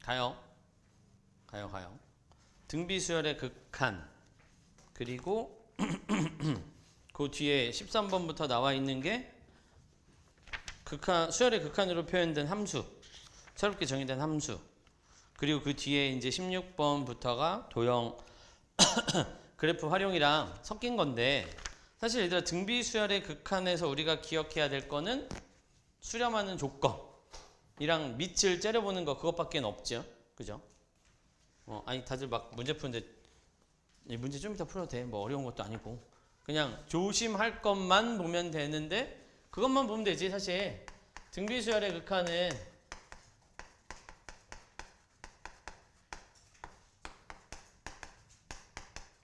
가요. 등비수열의 극한. 그리고 그 뒤에 13번부터 나와 있는 게 수열의 극한으로 표현된 함수. 새롭게 정의된 함수. 그리고 그 뒤에 이제 16번부터가 도형 그래프 활용이랑 섞인 건데, 사실 얘들아 등비수열의 극한에서 우리가 기억해야 될 거는 수렴하는 조건이랑 밑을 째려보는 거, 그것밖에 없죠. 그죠? 아니 다들 막 문제 푸는데 이 문제 좀 이따 풀어도 돼. 뭐 어려운 것도 아니고 그냥 조심할 것만 보면 되는데, 그것만 보면 되지. 사실 등비수열의 극한은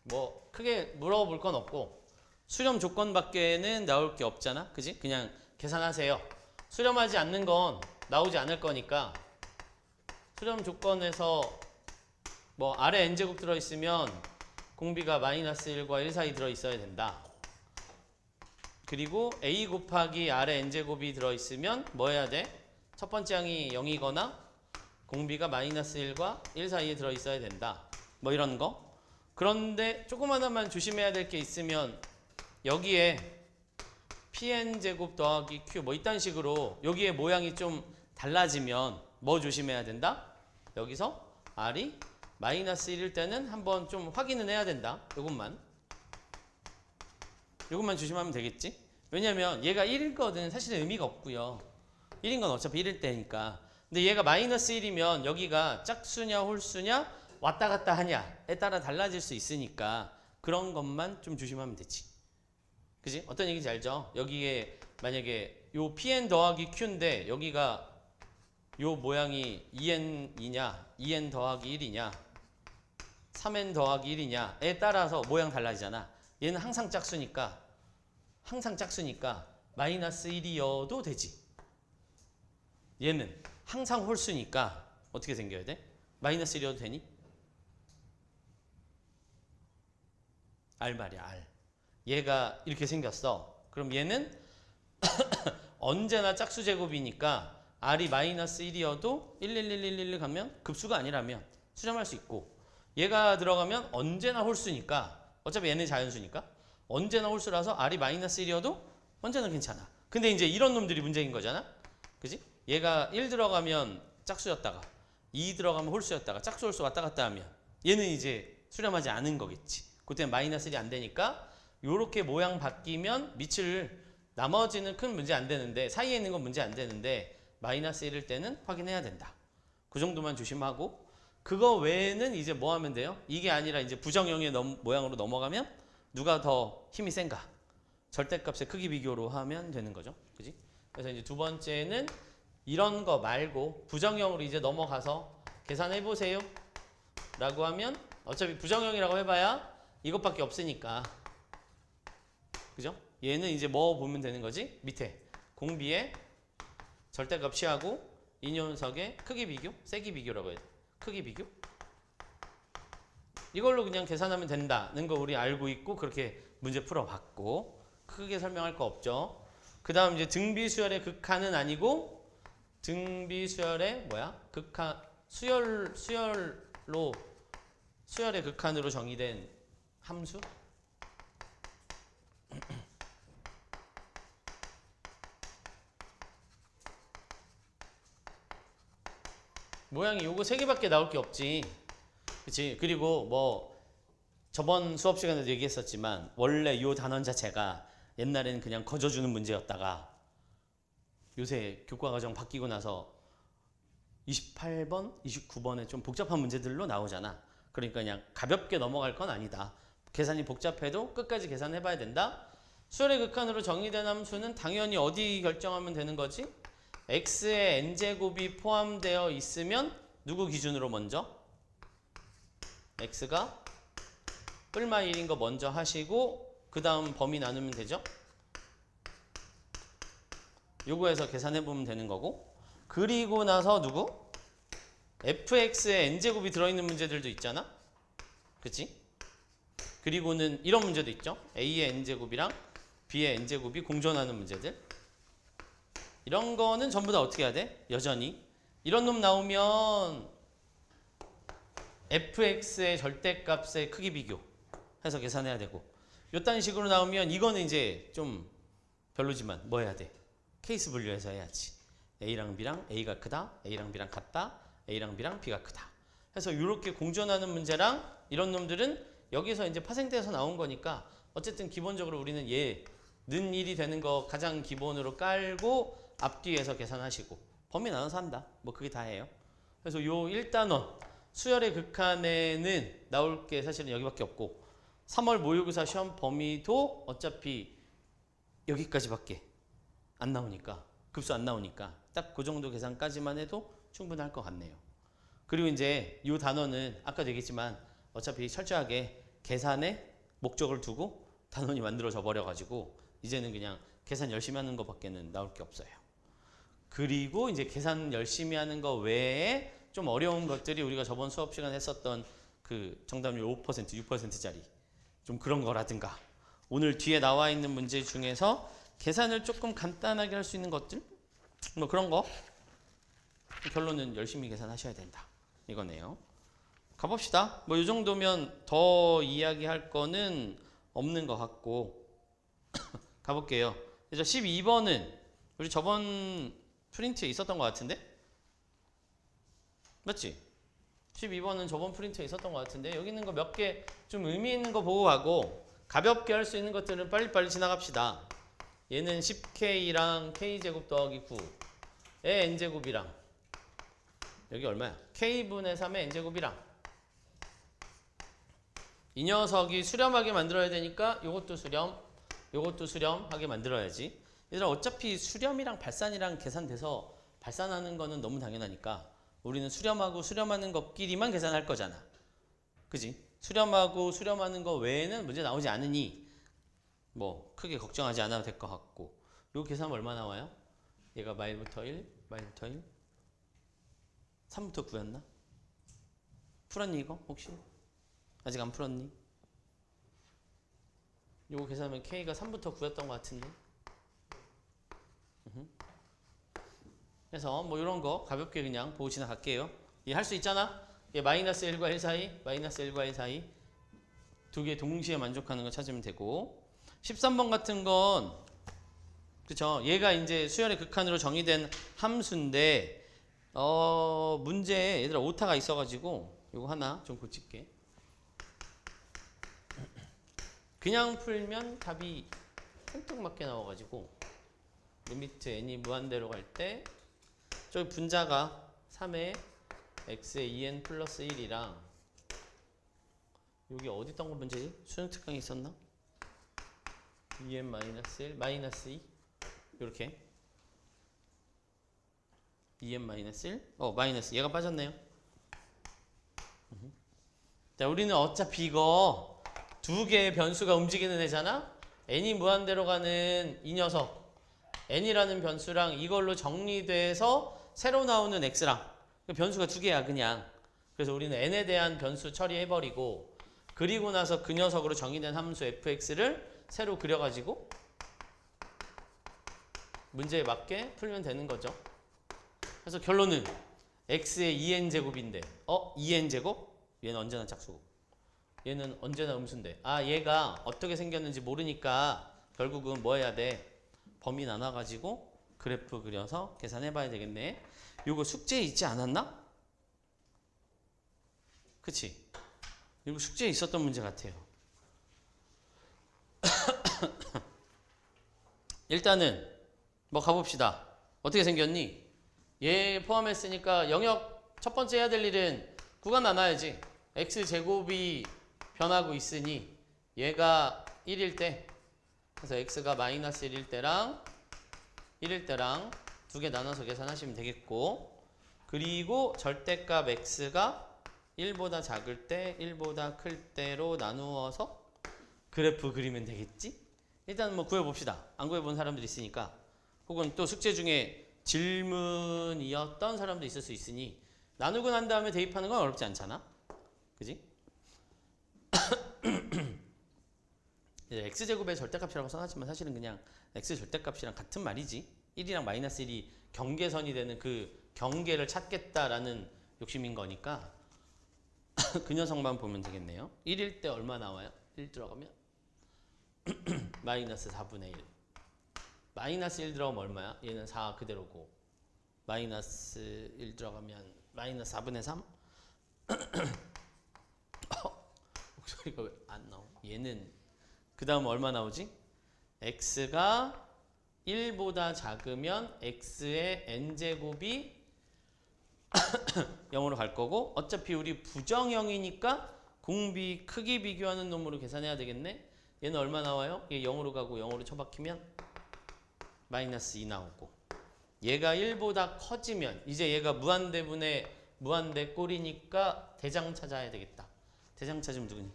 뭐 크게 물어볼 건 없고 수렴 조건밖에는 나올 게 없잖아. 그지? 그냥 계산하세요. 수렴하지 않는 건 나오지 않을 거니까 수렴 조건에서 뭐 아래 n제곱 들어있으면 공비가 마이너스 1과 1 사이 들어있어야 된다. 그리고 a 곱하기 아래 n제곱이 들어있으면 뭐 해야 돼? 첫 번째 항이 0이거나 공비가 마이너스 1과 1 사이에 들어있어야 된다. 뭐 이런 거. 그런데 조금 하나만 조심해야 될 게 있으면, 여기에 pn제곱 더하기 q 뭐 이딴 식으로 여기에 모양이 좀 달라지면 뭐 조심해야 된다? 여기서 r이 마이너스 1일 때는 한번 좀 확인은 해야 된다. 요것만 조심하면 되겠지? 왜냐면 얘가 1이거든. 사실은 의미가 없고요. 1인 건 어차피 1일 때니까. 근데 얘가 마이너스 1이면 여기가 짝수냐 홀수냐 왔다 갔다 하냐에 따라 달라질 수 있으니까 그런 것만 좀 조심하면 되지. 그지? 어떤 얘기인지 알죠? 여기에 만약에 요 pn 더하기 q인데 여기가 요 모양이 2n이냐 2n 더하기 1이냐 3n 더하기 1이냐에 따라서 모양 달라지잖아. 얘는 항상 짝수니까 마이너스 1이어도 되지. 얘는 항상 홀수니까 어떻게 생겨야 돼? 마이너스 1이어도 되니? R 말이야, R. 얘가 이렇게 생겼어. 그럼 얘는 언제나 짝수 제곱이니까 R이 마이너스 1이어도 11111 가면 급수가 아니라면 수렴할 수 있고, 얘가 들어가면 언제나 홀수니까, 어차피 얘는 자연수니까 언제나 홀수라서 R이 마이너스 1이어도 언제나 괜찮아. 근데 이제 이런 놈들이 문제인 거잖아. 그지? 얘가 1 들어가면 짝수였다가 2 들어가면 홀수였다가 짝수 홀수 왔다 갔다 하면 얘는 이제 수렴하지 않은 거겠지. 그때는 마이너스 1이 안 되니까 요렇게 모양 바뀌면 밑을 나머지는 큰 문제 안 되는데, 사이에 있는 건 문제 안 되는데 마이너스 1일 때는 확인해야 된다. 그 정도만 조심하고, 그거 외에는 이제 뭐 하면 돼요? 이게 아니라 이제 부정형의 모양으로 넘어가면 누가 더 힘이 센가? 절대값의 크기 비교로 하면 되는 거죠. 그지? 그래서 이제 두 번째는 이런 거 말고 부정형으로 이제 넘어가서 계산해 보세요 라고 하면, 어차피 부정형이라고 해봐야 이것밖에 없으니까, 그죠? 얘는 이제 뭐 보면 되는 거지? 밑에 공비의 절대값 취하고 이윤석의 크기 비교, 세기 비교라고 해야 돼. 크기 비교? 이걸로 그냥 계산하면 된다는 거 우리 알고 있고 그렇게 문제 풀어봤고, 크게 설명할 거 없죠. 그 다음 이제 등비수열의 극한은 아니고 등비수열의 극한, 수열의 극한으로 정의된 함수? 모양이 요거 3개밖에 나올 게 없지. 그치? 그리고 뭐 저번 수업 시간에도 얘기했었지만 원래 요 단원 자체가 옛날에는 그냥 거저주는 문제였다가 요새 교과과정 바뀌고 나서 28번, 29번에 좀 복잡한 문제들로 나오잖아. 그러니까 그냥 가볍게 넘어갈 건 아니다. 계산이 복잡해도 끝까지 계산해봐야 된다. 수열의 극한으로 정의된 함수는 당연히 어디 결정하면 되는 거지? x의 n제곱이 포함되어 있으면 누구 기준으로 먼저? x가 뿔마 1인 거 먼저 하시고 그 다음 범위 나누면 되죠? 요거에서 계산해보면 되는 거고, 그리고 나서 누구? fx의 n제곱이 들어있는 문제들도 있잖아? 그치? 그리고는 이런 문제도 있죠? a의 n제곱이랑 b의 n제곱이 공존하는 문제들. 이런 거는 전부 다 어떻게 해야 돼? 여전히 이런 놈 나오면 fx의 절대값의 크기 비교 해서 계산해야 되고 요딴 식으로 나오면 이거는 이제 좀 별로지만 뭐 해야 돼? 케이스 분류해서 해야지. A랑 B랑 A가 크다, A랑 B랑 같다, A랑 B랑 B가 크다. 해서 이렇게 공존하는 문제랑 이런 놈들은 여기서 이제 파생돼서 나온 거니까 어쨌든 기본적으로 우리는 얘는 1이 되는 거 가장 기본으로 깔고 앞뒤에서 계산하시고 범위 나눠서 한다. 뭐 그게 다예요. 그래서 요 1단원 수열의 극한에는 나올 게 사실은 여기밖에 없고 3월 모의고사 시험 범위도 어차피 여기까지밖에 안 나오니까 급수 안 나오니까 딱 그 정도 계산까지만 해도 충분할 것 같네요. 그리고 이제 이 단원은 아까도 얘기했지만 어차피 철저하게 계산에 목적을 두고 단원이 만들어져 버려가지고 이제는 그냥 계산 열심히 하는 것밖에는 나올 게 없어요. 그리고 이제 계산 열심히 하는 거 외에 좀 어려운 것들이 우리가 저번 수업 시간에 했었던 그 정답률 5%, 6%짜리 좀 그런 거라든가 오늘 뒤에 나와 있는 문제 중에서 계산을 조금 간단하게 할 수 있는 것들 뭐 그런 거 결론은 열심히 계산하셔야 된다 이거네요. 가봅시다. 뭐 이 정도면 더 이야기할 거는 없는 것 같고 가볼게요. 그래서 12번은 우리 저번 프린트에 있었던 것 같은데? 맞지? 12번은 저번 프린트에 있었던 것 같은데 여기 있는 거 몇 개 좀 의미 있는 거 보고 가고 가볍게 할 수 있는 것들은 빨리빨리 지나갑시다. 얘는 10K랑 K제곱 더하기 9의 N제곱이랑 여기 얼마야? K분의 3의 N제곱이랑 이 녀석이 수렴하게 만들어야 되니까 요것도 수렴하게 만들어야지. 얘들아 어차피 수렴이랑 발산이랑 계산돼서 발산하는 거는 너무 당연하니까 우리는 수렴하고 수렴하는 것끼리만 계산할 거잖아. 그지? 수렴하고 수렴하는 거 외에는 문제 나오지 않으니 뭐 크게 걱정하지 않아도 될 것 같고 요 계산하면 얼마 나와요? 얘가 마일부터 1, 마일부터 1 3부터 9였나? 풀었니 이거 혹시? 아직 안 풀었니? 요거 계산하면 K가 3부터 9였던 것 같은데 그래서 뭐 이런 거 가볍게 그냥 보고 지나갈게요. 얘 할 수 있잖아? 얘 마이너스 1과 1 사이, 마이너스 1과 1 사이 두 개 동시에 만족하는 거 찾으면 되고 13번 같은 건 그쵸? 얘가 이제 수열의 극한으로 정의된 함수인데 문제에 얘들아 오타가 있어가지고 요거 하나 좀 고칠게. 그냥 풀면 답이 생뚱맞게 나와가지고 리미트 n이 무한대로 갈 때 저기 분자가 3의 x의 2n 플러스 1이랑 여기 어디 있던 거 문제지? 수능 특강에 있었나? 2n 마이너스 1 마이너스 2 요렇게 2n 마이너스 1 마이너스 얘가 빠졌네요. 자 우리는 어차피 이거 두 개의 변수가 움직이는 애잖아? n이 무한대로 가는 이 녀석 n이라는 변수랑 이걸로 정리돼서 새로 나오는 x랑 변수가 두 개야 그냥. 그래서 우리는 n에 대한 변수 처리해버리고 그리고 나서 그 녀석으로 정의된 함수 fx를 새로 그려가지고 문제에 맞게 풀면 되는 거죠. 그래서 결론은 x의 2n제곱인데 2n제곱? 얘는 언제나 짝수고 얘는 언제나 음수인데 얘가 어떻게 생겼는지 모르니까 결국은 뭐 해야 돼? 범위 나눠가지고 그래프 그려서 계산해 봐야 되겠네. 요거 숙제에 있지 않았나? 그치? 이거 숙제에 있었던 문제 같아요. 일단은 뭐 가봅시다. 어떻게 생겼니? 얘 포함했으니까 영역 첫 번째 해야 될 일은 구간 나눠야지. x제곱이 변하고 있으니 얘가 1일 때 그래서 x가 마이너스 1일 때랑 1일 때랑 두 개 나눠서 계산하시면 되겠고 그리고 절대값 x가 1보다 작을 때 1보다 클 때로 나누어서 그래프 그리면 되겠지? 일단 뭐 구해봅시다. 안 구해본 사람들 있으니까 혹은 또 숙제 중에 질문이었던 사람도 있을 수 있으니 나누고 난 다음에 대입하는 건 어렵지 않잖아. 그지? x제곱의 절대값이라고 써놨지만 사실은 그냥 x 절대값이랑 같은 말이지. 1이랑 마이너스 1이 경계선이 되는 그 경계를 찾겠다라는 욕심인 거니까 그 녀석만 보면 되겠네요. 1일 때 얼마 나와요? 1 들어가면 마이너스 4분의 1. 마이너스 1 들어가면 얼마야? 얘는 4 그대로고 마이너스 1 들어가면 마이너스 4분의 3? 목소리가 왜 안 나오? 얘는 그 다음 얼마 나오지? x가 1보다 작으면 x의 n제곱이 0으로 갈 거고 어차피 우리 부정형이니까 공비 크기 비교하는 놈으로 계산해야 되겠네. 얘는 얼마 나와요? 얘 0으로 가고 0으로 처박히면 마이너스 2 나오고 얘가 1보다 커지면 이제 얘가 무한대분의 무한대 꼴이니까 대장 찾아야 되겠다. 대장 찾으면 누구니?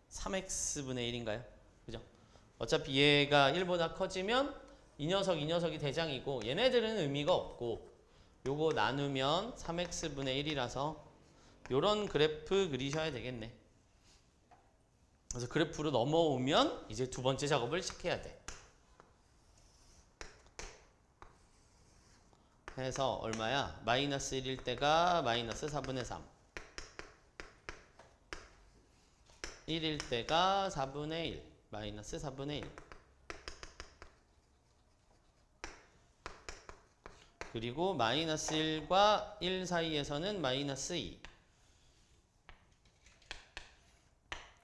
3x분의 1인가요? 그죠? 어차피 얘가 1보다 커지면 이 녀석이 대장이고 얘네들은 의미가 없고 요거 나누면 3x분의 1이라서 요런 그래프 그리셔야 되겠네. 그래서 그래프로 넘어오면 이제 두 번째 작업을 시켜야 돼. 해서 얼마야? 마이너스 1일 때가 마이너스 4분의 3. 1일 때가 4분의 1. 마이너스 4분의 1. 그리고 마이너스 1과 1 사이에서는 마이너스 2.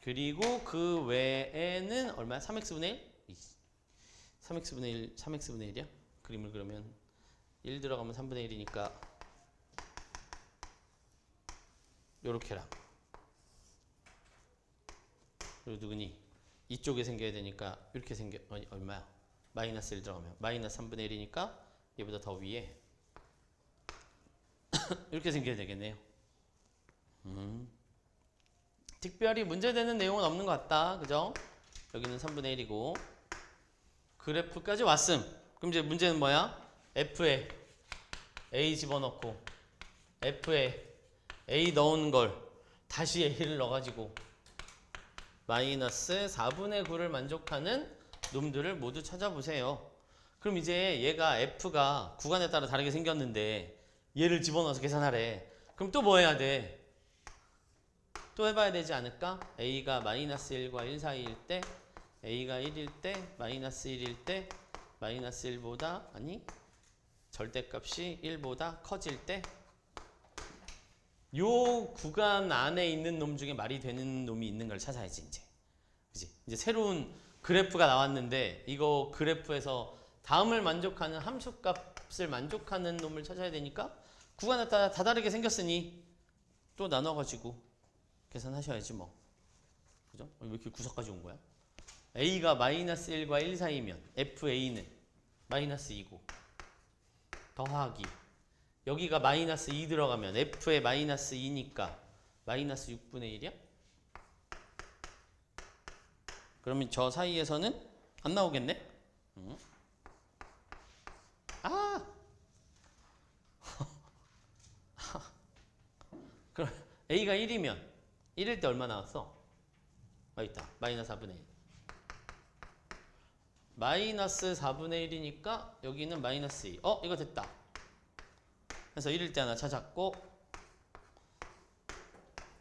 그리고 그 외에는 얼마야? 3x분의 1? 3x분의 1, 3x분의 1이야? 그림을 그러면 1 들어가면 3분의 1이니까 요렇게랑 그리고 누구니? 이쪽에 생겨야 되니까 이렇게 생겨. 얼마야? 마이너스 1 들어가면 마이너스 3분의 1이니까 얘보다 더 위에 이렇게 생겨야 되겠네요. 특별히 문제되는 내용은 없는 것 같다. 그죠? 여기는 3분의 1이고 그래프까지 왔음. 그럼 이제 문제는 뭐야? F에 A 집어넣고 F에 A 넣은 걸 다시 A를 넣어가지고 마이너스 4분의 9를 만족하는 놈들을 모두 찾아보세요. 그럼 이제 얘가 F가 구간에 따라 다르게 생겼는데 얘를 집어넣어서 계산하래. 그럼 또 뭐 해야 돼? 또 해봐야 되지 않을까? A가 마이너스 1과 1 사이일 때 A가 1일 때 마이너스 1일 때 마이너스 1보다 아니 절대값이 1보다 커질 때 요 구간 안에 있는 놈 중에 말이 되는 놈이 있는 걸 찾아야지 이제. 그지? 이제 새로운 그래프가 나왔는데 이거 그래프에서 다음을 만족하는 함수값을 만족하는 놈을 찾아야 되니까 구간에 따라 다 다르게 생겼으니 또 나눠가지고 계산하셔야지 뭐. 그죠? 왜 이렇게 구석까지 온 거야? A가 마이너스 1과 1 사이면 FA는 마이너스 2고 더하기 여기가 마이너스 2 들어가면 F에 마이너스 2니까 마이너스 6분의 1이야? 그러면 저 사이에서는 안 나오겠네? 아! 그럼 A가 1이면 1일 때 얼마 나왔어? 있다. 마이너스 4분의 1. 마이너스 4분의 1이니까 여기는 마이너스 2. 이거 됐다. 그래서 1일 때 하나 찾았고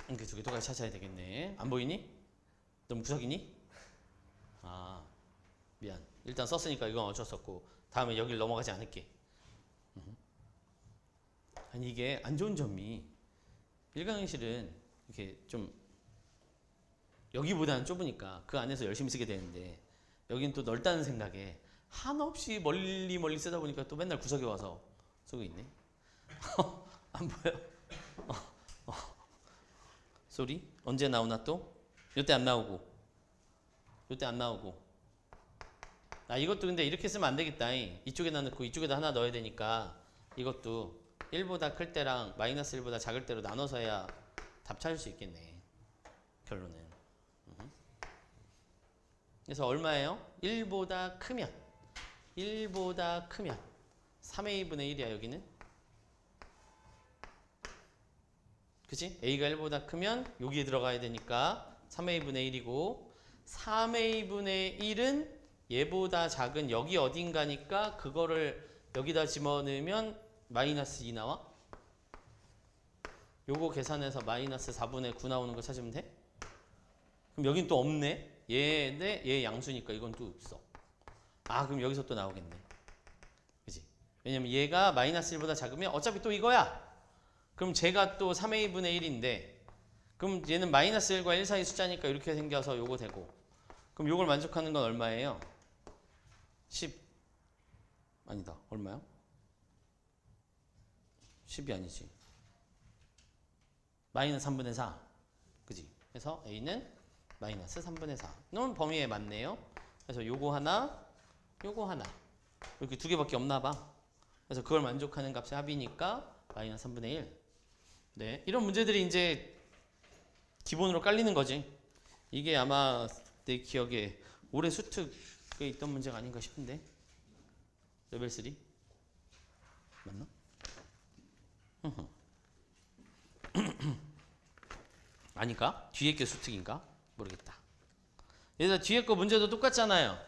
이렇게 두 개 똑같이 찾아야 되겠네. 안 보이니? 너무 구석이니? 아 미안. 일단 썼으니까 이건 어쩔 수 없고 다음에 여길 넘어가지 않을게. 아니 이게 안 좋은 점이 일강행실은 이렇게 좀 여기보다는 좁으니까 그 안에서 열심히 쓰게 되는데 여긴 또 넓다는 생각에 한없이 멀리 쓰다 보니까 또 맨날 구석에 와서 쓰고 있네. 안 보여? 소리? 언제 나오나 또? 요때 안 나오고 요때 안 나오고 이것도 근데 이렇게 쓰면 안 되겠다. 이쪽에다 넣고 이쪽에다 하나 넣어야 되니까 이것도 1보다 클 때랑 마이너스 1보다 작을 때로 나눠서 해야 답 찾을 수 있겠네. 결론은. 그래서 얼마예요? 1보다 크면 3a 분의 1이야 여기는. 그치? a가 1보다 크면 여기에 들어가야 되니까 3a 분의 1이고 3a 분의 1은 얘보다 작은 여기 어딘가니까 그거를 여기다 집어넣으면 마이너스 2 나와? 요거 계산해서 마이너스 4분의 9 나오는 거 찾으면 돼? 그럼 여긴 또 없네? 얘 양수니까 이건 또 없어. 아, 그럼 여기서 또 나오겠네. 그지? 왜냐면 얘가 마이너스 1보다 작으면 어차피 또 이거야. 그럼 쟤가 또 3a 분의 1인데 그럼 얘는 마이너스 1과 1 사이 숫자니까 이렇게 생겨서 요거 되고 그럼 요걸 만족하는 건 얼마예요? 10 아니다. 얼마야? 10이 아니지. 마이너스 3분의 4. 그지? 그래서 a는 마이너스 3분의 4는 범위에 맞네요. 그래서 요거 하나, 요거 하나. 이렇게 두 개밖에 없나 봐. 그래서 그걸 만족하는 값이 합이니까 마이너스 3분의 1. 네. 이런 문제들이 이제 기본으로 깔리는 거지. 이게 아마 내 기억에 올해 수특에 있던 문제가 아닌가 싶은데. 레벨 3? 맞나? 아닌가? 뒤에 게 수특인가? 모르겠다. 얘들 뒤에 거 문제도 똑같잖아요.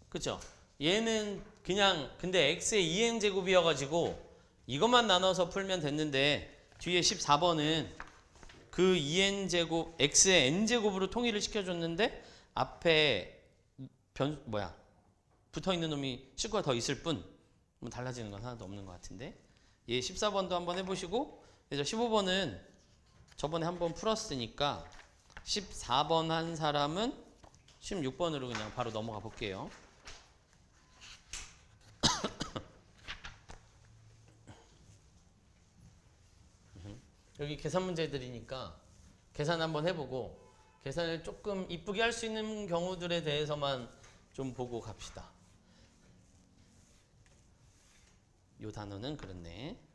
그쵸? 얘는 그냥 근데 x의 2n 제곱이어가지고 이것만 나눠서 풀면 됐는데 뒤에 14번은 그 2n 제곱 x의 n 제곱으로 통일을 시켜줬는데 앞에 붙어 있는 놈이 식구가 더 있을 뿐 뭐 달라지는 건 하나도 없는 것 같은데 얘 14번도 한번 해보시고 그래서 15번은 저번에 한번 풀었으니까 14번 한 사람은 16번으로 그냥 바로 넘어가 볼게요. 여기 계산 문제들이니까 계산 한번 해보고 계산을 조금 이쁘게 할 수 있는 경우들에 대해서만 좀 보고 갑시다. 요 단어는 그렇네.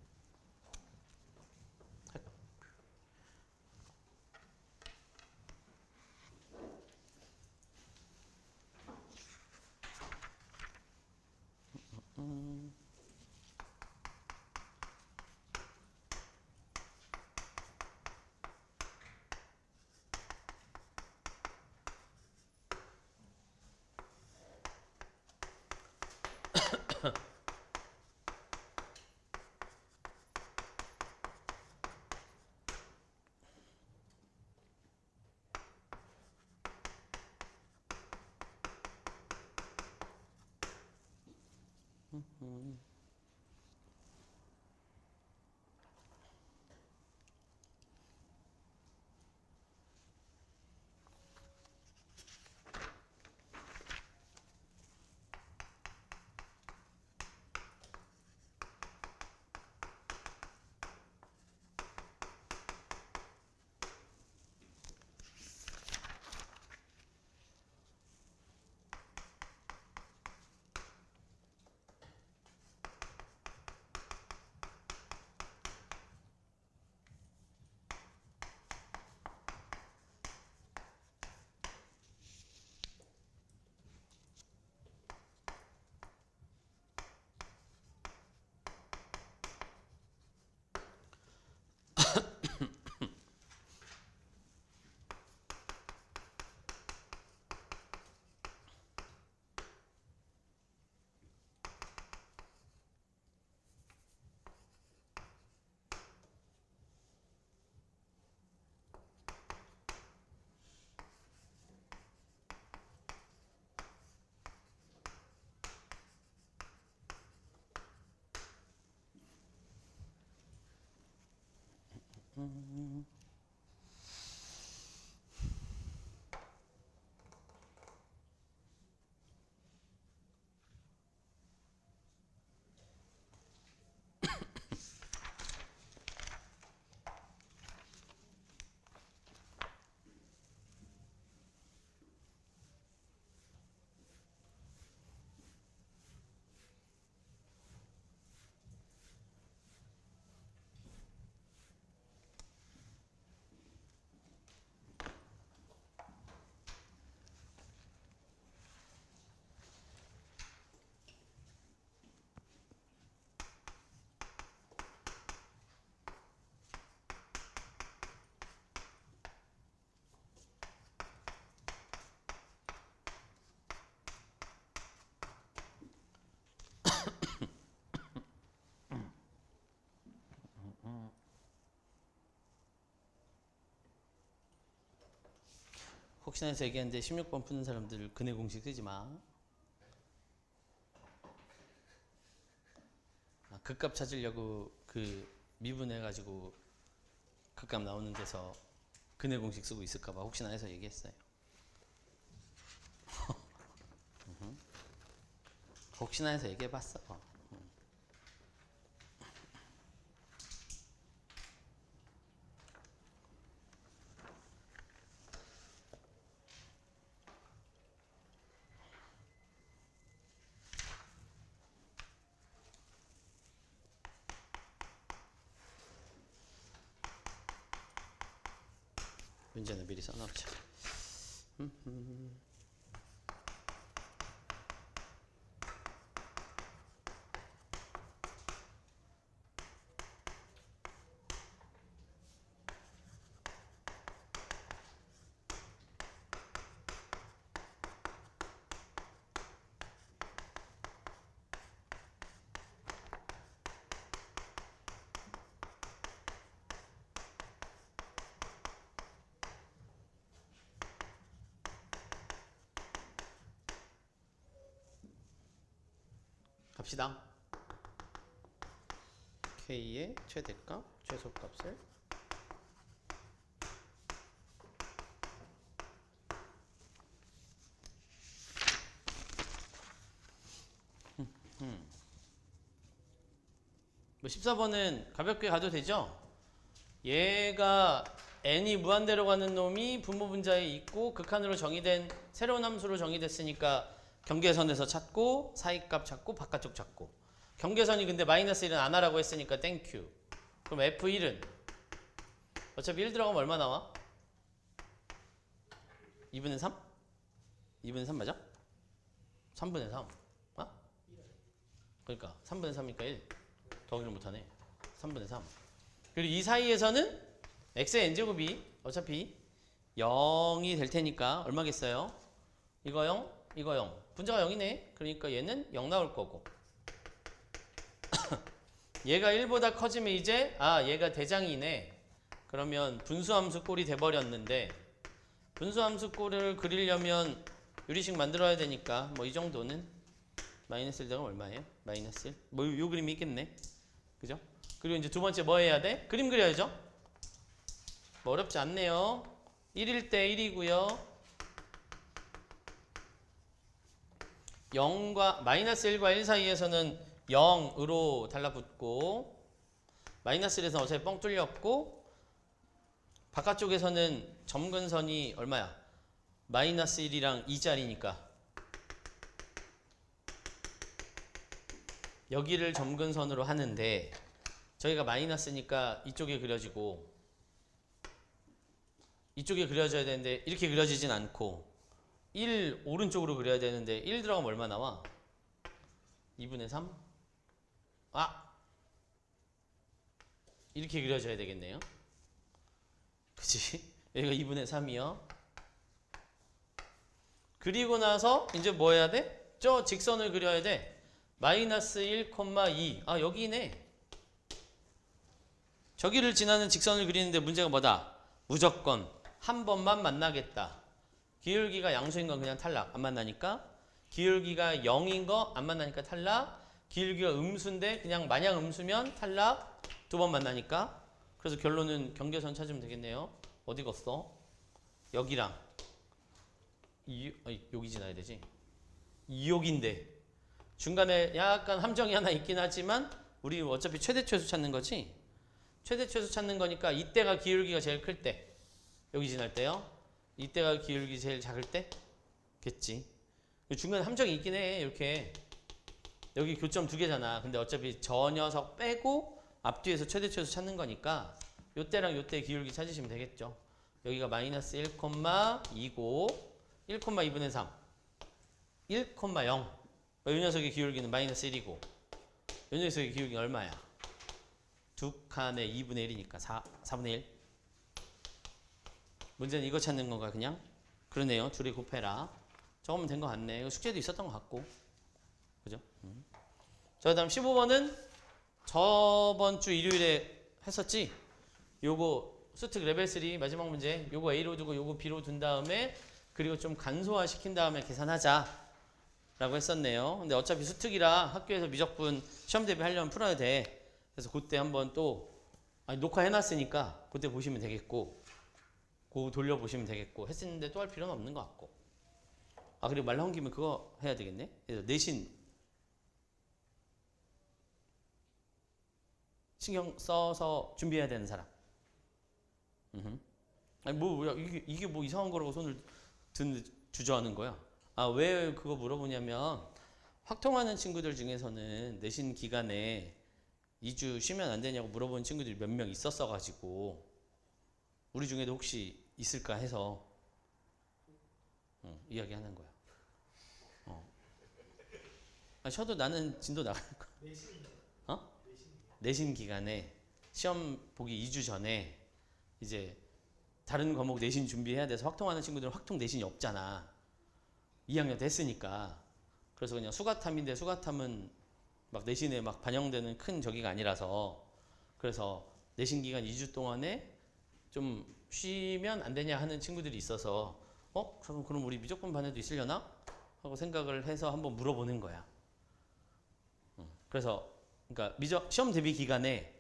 혹시나 해서 얘기하는데 16번 푸는 사람들 근해 공식 쓰지 마. 극값 찾으려고 그 미분해가지고 극값 나오는 데서 근해 공식 쓰고 있을까봐 혹시나 해서 얘기했어요. 혹시나 해서 얘기해봤어. 문제는 미리 써놓자. 갑시다. K의 최대값, 최소값을 뭐 14번은 가볍게 가도 되죠? 얘가 n이 무한대로 가는 놈이 분모 분자에 있고 극한으로 정의된 새로운 함수로 정의됐으니까 경계선에서 찾고 사이값 찾고 바깥쪽 찾고 경계선이 근데 마이너스 1은 안 하라고 했으니까 땡큐. 그럼 F1은 어차피 1 들어가면 얼마 나와? 2분의 3? 2분의 3 맞아? 3분의 3 그러니까 3분의 3이니까 1 더하기를 못하네. 3분의 3 그리고 이 사이에서는 x의 n제곱이 어차피 0이 될 테니까 얼마겠어요? 이거 0, 이거 0 분자가 0이네. 그러니까 얘는 0 나올 거고 얘가 1보다 커지면 이제 얘가 대장이네. 그러면 분수함수 꼴이 돼버렸는데 분수함수 꼴을 그리려면 유리식 만들어야 되니까 뭐 이 정도는 마이너스 1 대가 얼마예요? 마이너스 1? 뭐 요 그림이 있겠네. 그죠? 그리고 이제 두 번째 뭐 해야 돼? 그림 그려야죠. 뭐 어렵지 않네요. 1일 때 1이고요. 0과 마이너스 1과 1 사이에서는 0으로 달라붙고 마이너스 1에서는 어차피 뻥 뚫렸고 바깥쪽에서는 점근선이 얼마야? 마이너스 1이랑 2짜리니까 여기를 점근선으로 하는데 저희가 마이너스니까 이쪽에 그려지고 이쪽에 그려져야 되는데 이렇게 그려지진 않고 1 오른쪽으로 그려야 되는데 1 들어가면 얼마 나와? 2분의 3? 이렇게 그려져야 되겠네요. 그치? 여기가 2분의 3이요. 그리고 나서 이제 뭐 해야 돼? 저 직선을 그려야 돼. 마이너스 1,2 여기네. 저기를 지나는 직선을 그리는데 문제가 뭐다? 무조건 한 번만 만나겠다. 기울기가 양수인 건 그냥 탈락. 안 만나니까. 기울기가 0인 거 안 만나니까 탈락. 기울기가 음수인데 그냥 마냥 음수면 탈락. 두 번 만나니까. 그래서 결론은 경계선 찾으면 되겠네요. 어디 갔어? 여기랑 여기 지나야 되지. 여기인데 중간에 약간 함정이 하나 있긴 하지만 우리 어차피 최대 최소 찾는 거지. 최대 최소 찾는 거니까 이때가 기울기가 제일 클 때 여기 지날 때요. 이때가 기울기 제일 작을 때겠지. 중간에 함정이 있긴 해. 이렇게 여기 교점 두 개잖아. 근데 어차피 저 녀석 빼고 앞뒤에서 최대 최소 찾는 거니까 요때랑 요때 기울기 찾으시면 되겠죠. 여기가 마이너스 1,2고 1,2분의 3 1,0 이 녀석의 기울기는 마이너스 1이고 이 녀석의 기울기는 얼마야? 두 칸에 2분의 1이니까 4분의 1. 문제는 이거 찾는 건가 그냥? 그러네요. 둘이 곱해라. 적으면 된 것 같네. 이거 숙제도 있었던 것 같고. 그죠? 자, 그 다음 15번은 저번 주 일요일에 했었지? 요거 수특 레벨 3 마지막 문제 요거 A로 두고 요거 B로 둔 다음에 그리고 좀 간소화 시킨 다음에 계산하자 라고 했었네요. 근데 어차피 수특이라 학교에서 미적분 시험 대비하려면 풀어야 돼. 그래서 그때 한번 또 녹화해놨으니까 그때 보시면 되겠고, 그거 돌려보시면 되겠고 했었는데 또 할 필요는 없는 것 같고. 그리고 말 나온 김에 그거 해야 되겠네. 그래서 내신 신경 써서 준비해야 되는 사람. 아니 뭐 이게 뭐 이상한 거라고 손을 주저하는 거야. 왜 그거 물어보냐면 확통하는 친구들 중에서는 내신 기간에 2주 쉬면 안 되냐고 물어보는 친구들이 몇 명 있었어 가지고 우리 중에도 혹시 있을까 해서 이야기하는 거야. 저도 나는 진도 나갈 거야. 내신 기간에 시험 보기 2주 전에 이제 다른 과목 내신 준비해야 돼서 확통하는 친구들은 확통 내신이 없잖아. 2학년 때 했으니까. 그래서 그냥 수가탐인데 수가탐은 막 내신에 막 반영되는 큰 저기가 아니라서, 그래서 내신 기간 2주 동안에 좀 쉬면 안 되냐 하는 친구들이 있어서 그럼 우리 미적분 반에도 있으려나? 하고 생각을 해서 한번 물어보는 거야. 그래서 그러니까 시험 대비 기간에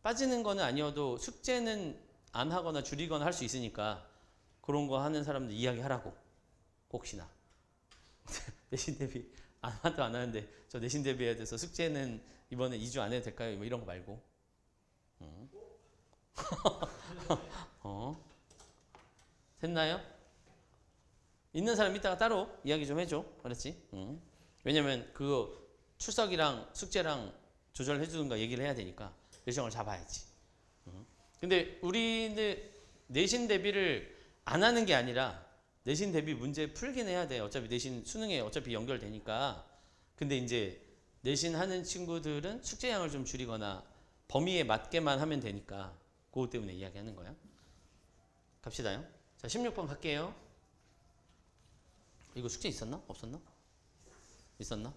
빠지는 거는 아니어도 숙제는 안 하거나 줄이거나 할 수 있으니까 그런 거 하는 사람들 이야기하라고. 혹시나 내신 대비 안 하도 안 하는데 저 내신 대비해야 돼서 숙제는 이번에 2주 안 해도 될까요? 뭐 이런 거 말고. 됐나요? 있는 사람 이따가 따로 이야기 좀 해줘. 알았지? 왜냐면 그거 출석이랑 숙제랑 조절해 주든가 얘기를 해야 되니까 일정을 잡아야지. 근데 우리는 내신 대비를 안 하는 게 아니라 내신 대비 문제 풀긴 해야 돼. 어차피 내신 수능에 어차피 연결되니까. 근데 이제 내신 하는 친구들은 숙제량을 좀 줄이거나 범위에 맞게만 하면 되니까 그것 때문에 이야기하는 거야. 갑시다요. 자, 16번 갈게요. 이거 숙제 있었나? 없었나? 있었나?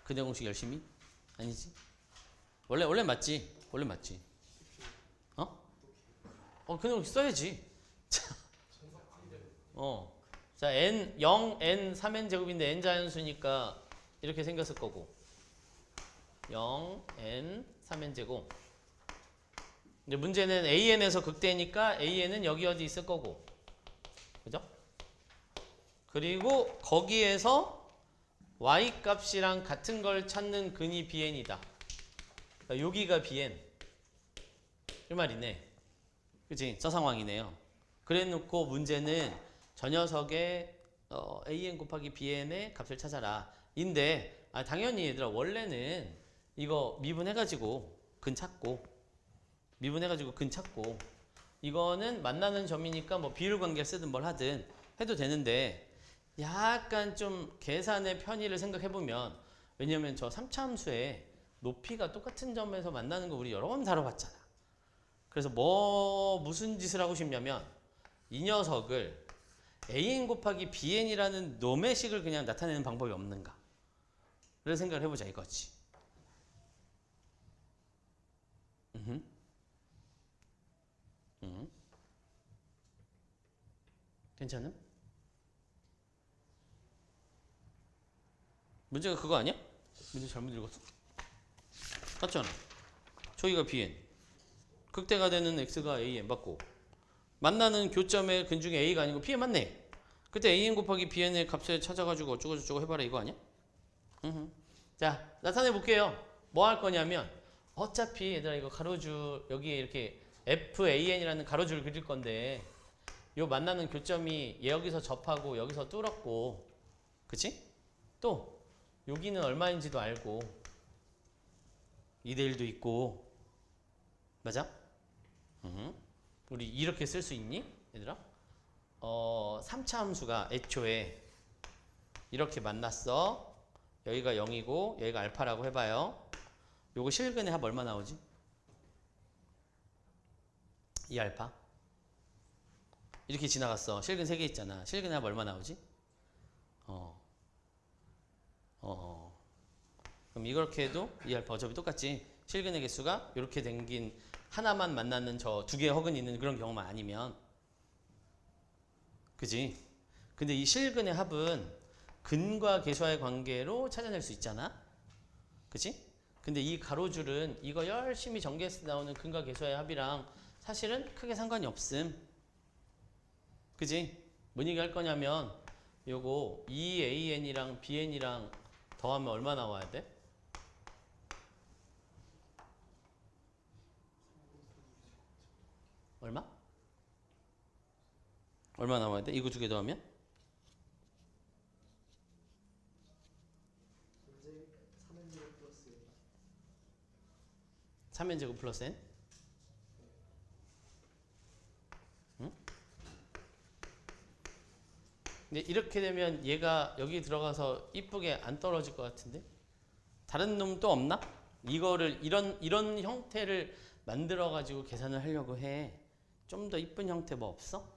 근해 공식 열심히? 아니지? 원래 맞지? 원래 맞지? 근해 공식 써야지. 자, n 0 n 3n 제곱인데 n 자연수니까 이렇게 생겼을 거고 0 n 3n 제곱. 이제 문제는 an에서 극대니까 an은 여기 어디 있을 거고, 그죠? 그리고 거기에서 y 값이랑 같은 걸 찾는 근이 bn이다. 그러니까 여기가 bn 이 말이네. 그치? 저 상황이네요. 그래 놓고 문제는 저 녀석의 an 곱하기 bn의 값을 찾아라 인데, 당연히 얘들아 원래는 이거 미분해가지고 근 찾고 이거는 만나는 점이니까 뭐 비율 관계를 쓰든 뭘 하든 해도 되는데, 약간 좀 계산의 편의를 생각해보면, 왜냐면 저 3차 함수에 높이가 똑같은 점에서 만나는 거 우리 여러 번 다뤄봤잖아. 그래서 무슨 짓을 하고 싶냐면 이 녀석을 an 곱하기 bn이라는 놈의 식을 그냥 나타내는 방법이 없는가 를 생각을 해보자 이거지. 괜찮음? 문제가 그거 아니야? 문제 잘못 읽었어? 맞잖아. 저기가 bn, 극대가 되는 x가 an 맞고, 만나는 교점의 근중에 a가 아니고 bn 맞네. 그때 an 곱하기 bn의 값을 찾아가지고 어쩌고저쩌고 해봐라 이거 아니야? 자, 나타내 볼게요. 뭐 할 거냐면 어차피 얘들아 이거 가로줄 여기에 이렇게 FAN이라는 가로줄 그릴 건데, 요 만나는 교점이 여기서 접하고 여기서 뚫었고, 그치? 또 여기는 얼마인지도 알고 2대1도 있고, 맞아? 우리 이렇게 쓸 수 있니? 얘들아? 3차 함수가 애초에 이렇게 만났어. 여기가 0이고 여기가 알파라고 해봐요. 요거 실근의 합 얼마 나오지? 2알파. 이렇게 지나갔어. 실근 3개 있잖아. 실근의 합 얼마 나오지? 그럼 이렇게 해도 2알파 어차피 똑같지. 실근의 개수가 이렇게 댕긴 하나만 만나는 저 두 개의 허근이 있는 그런 경우만 아니면, 그지? 근데 이 실근의 합은 근과 계수와의 관계로 찾아낼 수 있잖아. 그치? 근데 이 가로줄은 이거 열심히 전개했을 때 나오는 근과 계수와의 합이랑 사실은 크게 상관이 없음. 그치? 뭔 얘기 할 거냐면 요거 2AN이랑 BN이랑 더하면 얼마 나와야 돼? 얼마? 얼마 나와야 돼? 이거 두 개 더하면? 3n제곱 플러스 n? 응? 근데 이렇게 되면 얘가 여기 들어가서 이쁘게 안 떨어질 것 같은데? 다른 놈 또 없나? 이거를 이런 형태를 만들어 가지고 계산을 하려고 해. 좀 더 이쁜 형태 뭐 없어?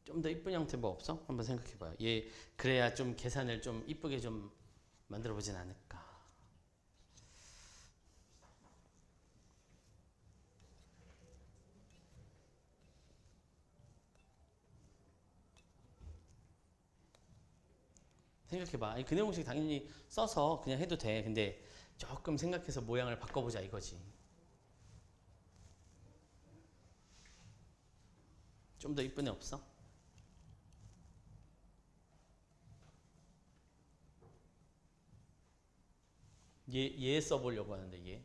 좀 더 이쁜 형태 뭐 없어? 한번 생각해 봐요. 얘 그래야 좀 계산을 좀 이쁘게 좀 만들어 보진 않을까. 생각해봐. 이 근해 공식 당연히 써서 그냥 해도 돼. 근데 조금 생각해서 모양을 바꿔보자 이거지. 좀 더 이쁜 애 없어? 얘 써보려고 하는데 얘.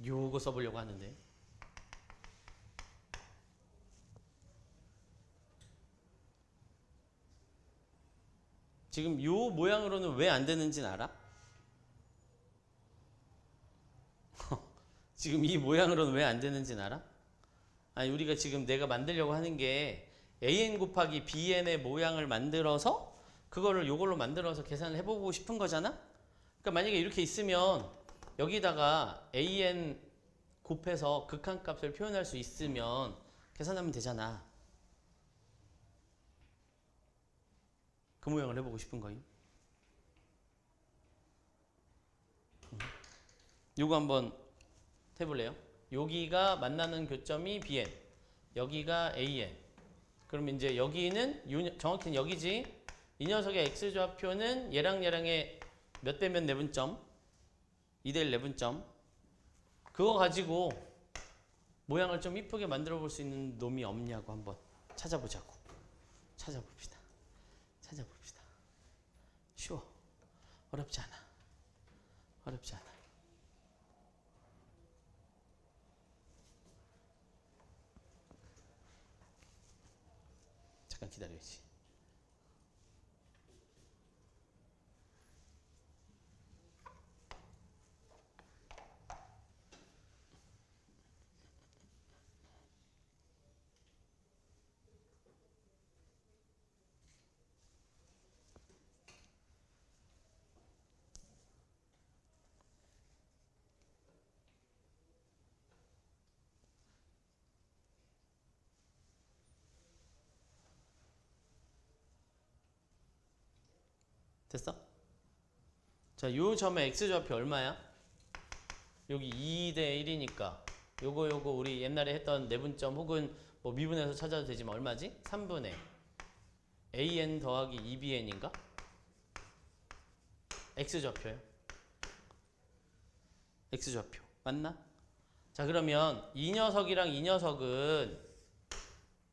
요거 써보려고 하는데. 지금 요 모양으로는 왜 안 되는지는 알아? 지금 이 모양으로는 왜 안 되는지는 알아? 아니 우리가 지금 내가 만들려고 하는 게 an 곱하기 bn의 모양을 만들어서 그거를 요걸로 만들어서 계산을 해보고 싶은 거잖아? 그러니까 만약에 이렇게 있으면 여기다가 an 곱해서 극한값을 표현할 수 있으면 계산하면 되잖아. 그 모양을 해보고 싶은 거임. 요거 한번 해볼래요? 여기가 만나는 교점이 bn, 여기가 an. 그럼 이제 여기는 정확히는 여기지. 이 녀석의 x좌표는 얘랑 얘랑의 몇 대 몇 내분점? 2대1 내분점. 그거 가지고 모양을 좀 이쁘게 만들어 볼 수 있는 놈이 없냐고 한번 찾아보자고. 찾아봅시다. 찾아봅시다. 쉬워. 어렵지 않아. 어렵지 않아. 잠깐 기다려야지. 됐어? 자, 요 점의 x좌표 얼마야? 여기 2대 1이니까 요거 우리 옛날에 했던 내분점 혹은 뭐 미분해서 찾아도 되지만 얼마지? 3분의 an 더하기 2bn인가? x좌표요. x좌표 맞나? 자 그러면 이 녀석이랑 이 녀석은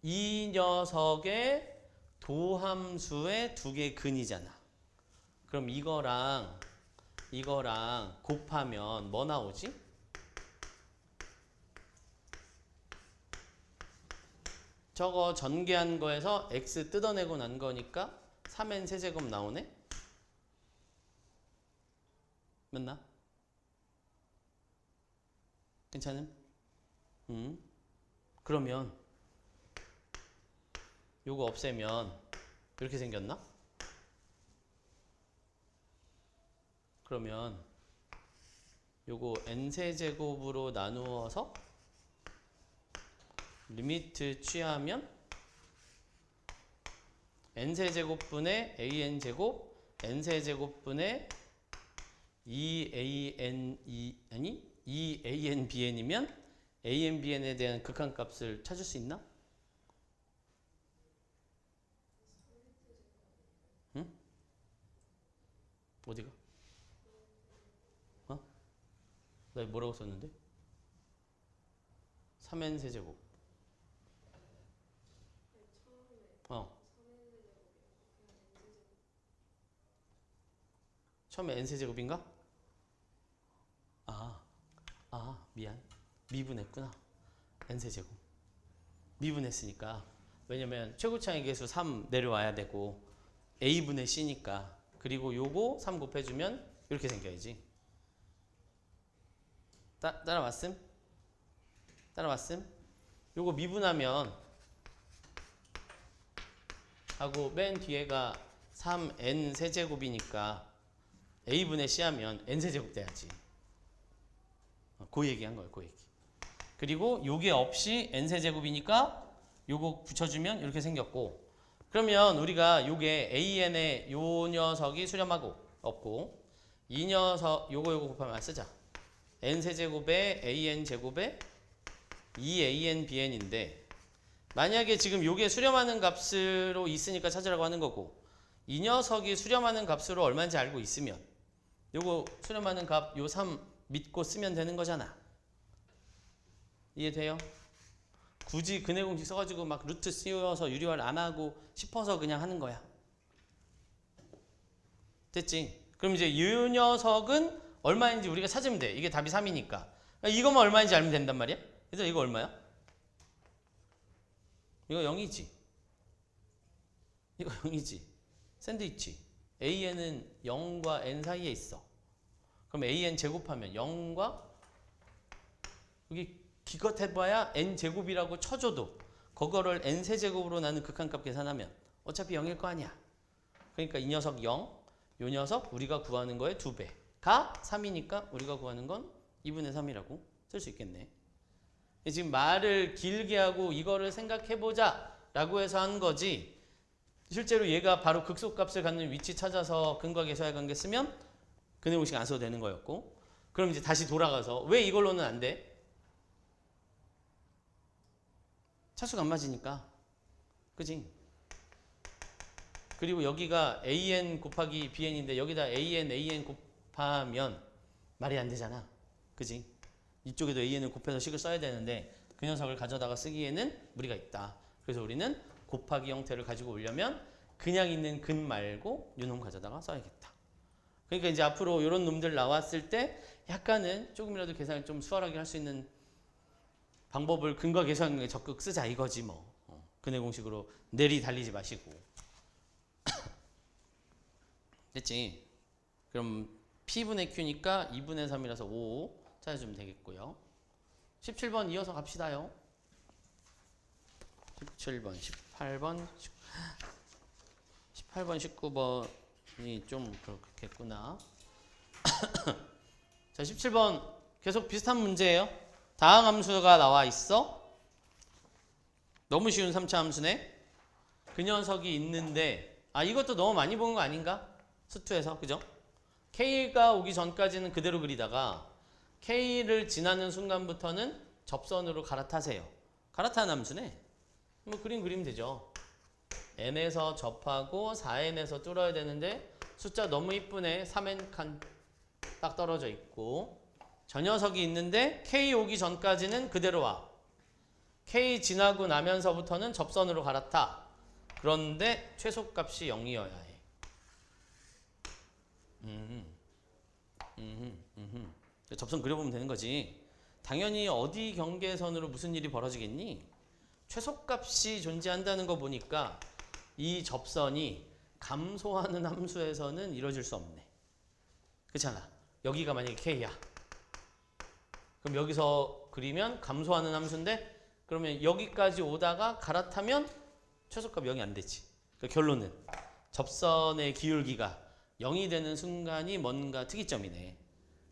이 녀석의 도함수의 두 개 근이잖아. 그럼 이거랑 곱하면 뭐 나오지? 저거 전개한 거에서 x 뜯어내고 난 거니까 3n 세제곱 나오네? 맞나? 괜찮음? 그러면 요거 없애면 이렇게 생겼나? 그러면 요거 n세제곱으로 나누어서 리미트 취하면 n세제곱분의 an제곱 n세제곱분의 2anbn이면 anbn에 대한 극한값을 찾을 수 있나? 응? 어디가? 어? 나 뭐라고 썼는데? 3n 세제곱. 처음에 n 세제곱인가? 미안. 미분했구나. n 세제곱. 미분했으니까. 왜냐면 최고차의 계수 3 내려와야 되고 a분의 c니까. 그리고 요거 3 곱해주면 이렇게 생겨야지. 따라왔음? 요거 미분하면 하고 맨 뒤에가 3n 세제곱이니까 a분의 c 하면 n 세제곱 돼야지. 그 얘기한 거예요. 그 얘기. 그리고 요게 없이 n 세제곱이니까 요거 붙여주면 이렇게 생겼고, 그러면 우리가 요게 an의 요 녀석이 수렴하고 없고 이 녀석 요거 곱하면 쓰자. n 세제곱에 an 제곱에 2an bn인데 만약에 지금 요게 수렴하는 값으로 있으니까 찾으라고 하는 거고 이 녀석이 수렴하는 값으로 얼마인지 알고 있으면 요거 수렴하는 값 요 3 믿고 쓰면 되는 거잖아. 이해돼요? 굳이 근해 공식 써가지고 막 루트 씌워서 유리화를 안 하고 싶어서 그냥 하는 거야. 됐지? 그럼 이제 이 녀석은 얼마인지 우리가 찾으면 돼. 이게 답이 3이니까. 이것만 얼마인지 알면 된단 말이야. 그래서 이거 얼마야? 이거 0이지. 이거 0이지. 샌드위치. an은 0과 n 사이에 있어. 그럼 an 제곱하면 0과 여기 기껏 해봐야 n 제곱이라고 쳐줘도 그거를 n 세제곱으로 나는 극한값 계산하면 어차피 0일 거 아니야. 그러니까 이 녀석 0, 요 녀석 우리가 구하는 거의 2배가 3이니까 우리가 구하는 건 2분의 3이라고 쓸 수 있겠네. 지금 말을 길게 하고 이거를 생각해보자 라고 해서 한 거지, 실제로 얘가 바로 극소값을 갖는 위치 찾아서 근과 계수의 관계 쓰면 근해 공식 안 써도 되는 거였고, 그럼 이제 다시 돌아가서 왜 이걸로는 안 돼? 차수가 안 맞으니까. 그지? 그리고 여기가 an 곱하기 bn인데 여기다 an 곱하면 말이 안 되잖아. 그지? 이쪽에도 an을 곱해서 식을 써야 되는데 그 녀석을 가져다가 쓰기에는 무리가 있다. 그래서 우리는 곱하기 형태를 가지고 오려면 그냥 있는 근 말고 요놈 가져다가 써야겠다. 그러니까 이제 앞으로 이런 놈들 나왔을 때 약간은 조금이라도 계산을 좀 수월하게 할 수 있는 방법을 근과 계수하는 적극 쓰자 이거지 뭐. 근해 공식으로 내리 달리지 마시고. 됐지? 그럼 P분의 Q니까 2분의 3이라서 5 찾아주면 되겠고요. 17번 이어서 갑시다요. 17번, 18번, 19번이 좀 그렇겠구나. 자, 17번 계속 비슷한 문제예요. 다항 함수가 나와 있어. 너무 쉬운 3차 함수네. 그 녀석이 있는데 이것도 너무 많이 본 거 아닌가? 수투에서. 그죠? K가 오기 전까지는 그대로 그리다가 K를 지나는 순간부터는 접선으로 갈아타세요. 갈아타는 함수네. 뭐 그림 그리면 되죠. n에서 접하고 4n에서 뚫어야 되는데 숫자 너무 이쁘네. 3n 칸 딱 떨어져 있고 저 녀석이 있는데 K 오기 전까지는 그대로 와. K 지나고 나면서부터는 접선으로 갈아타. 그런데 최소값이 0이어야 해. 접선 그려보면 되는 거지. 당연히 어디 경계선으로 무슨 일이 벌어지겠니? 최소값이 존재한다는 거 보니까 이 접선이 감소하는 함수에서는 이루어질 수 없네. 그렇잖아. 여기가 만약에 K야. 그럼 여기서 그리면 감소하는 함수인데 그러면 여기까지 오다가 갈아타면 최소값 0이 안 되지. 그러니까 결론은 접선의 기울기가 0이 되는 순간이 뭔가 특이점이네.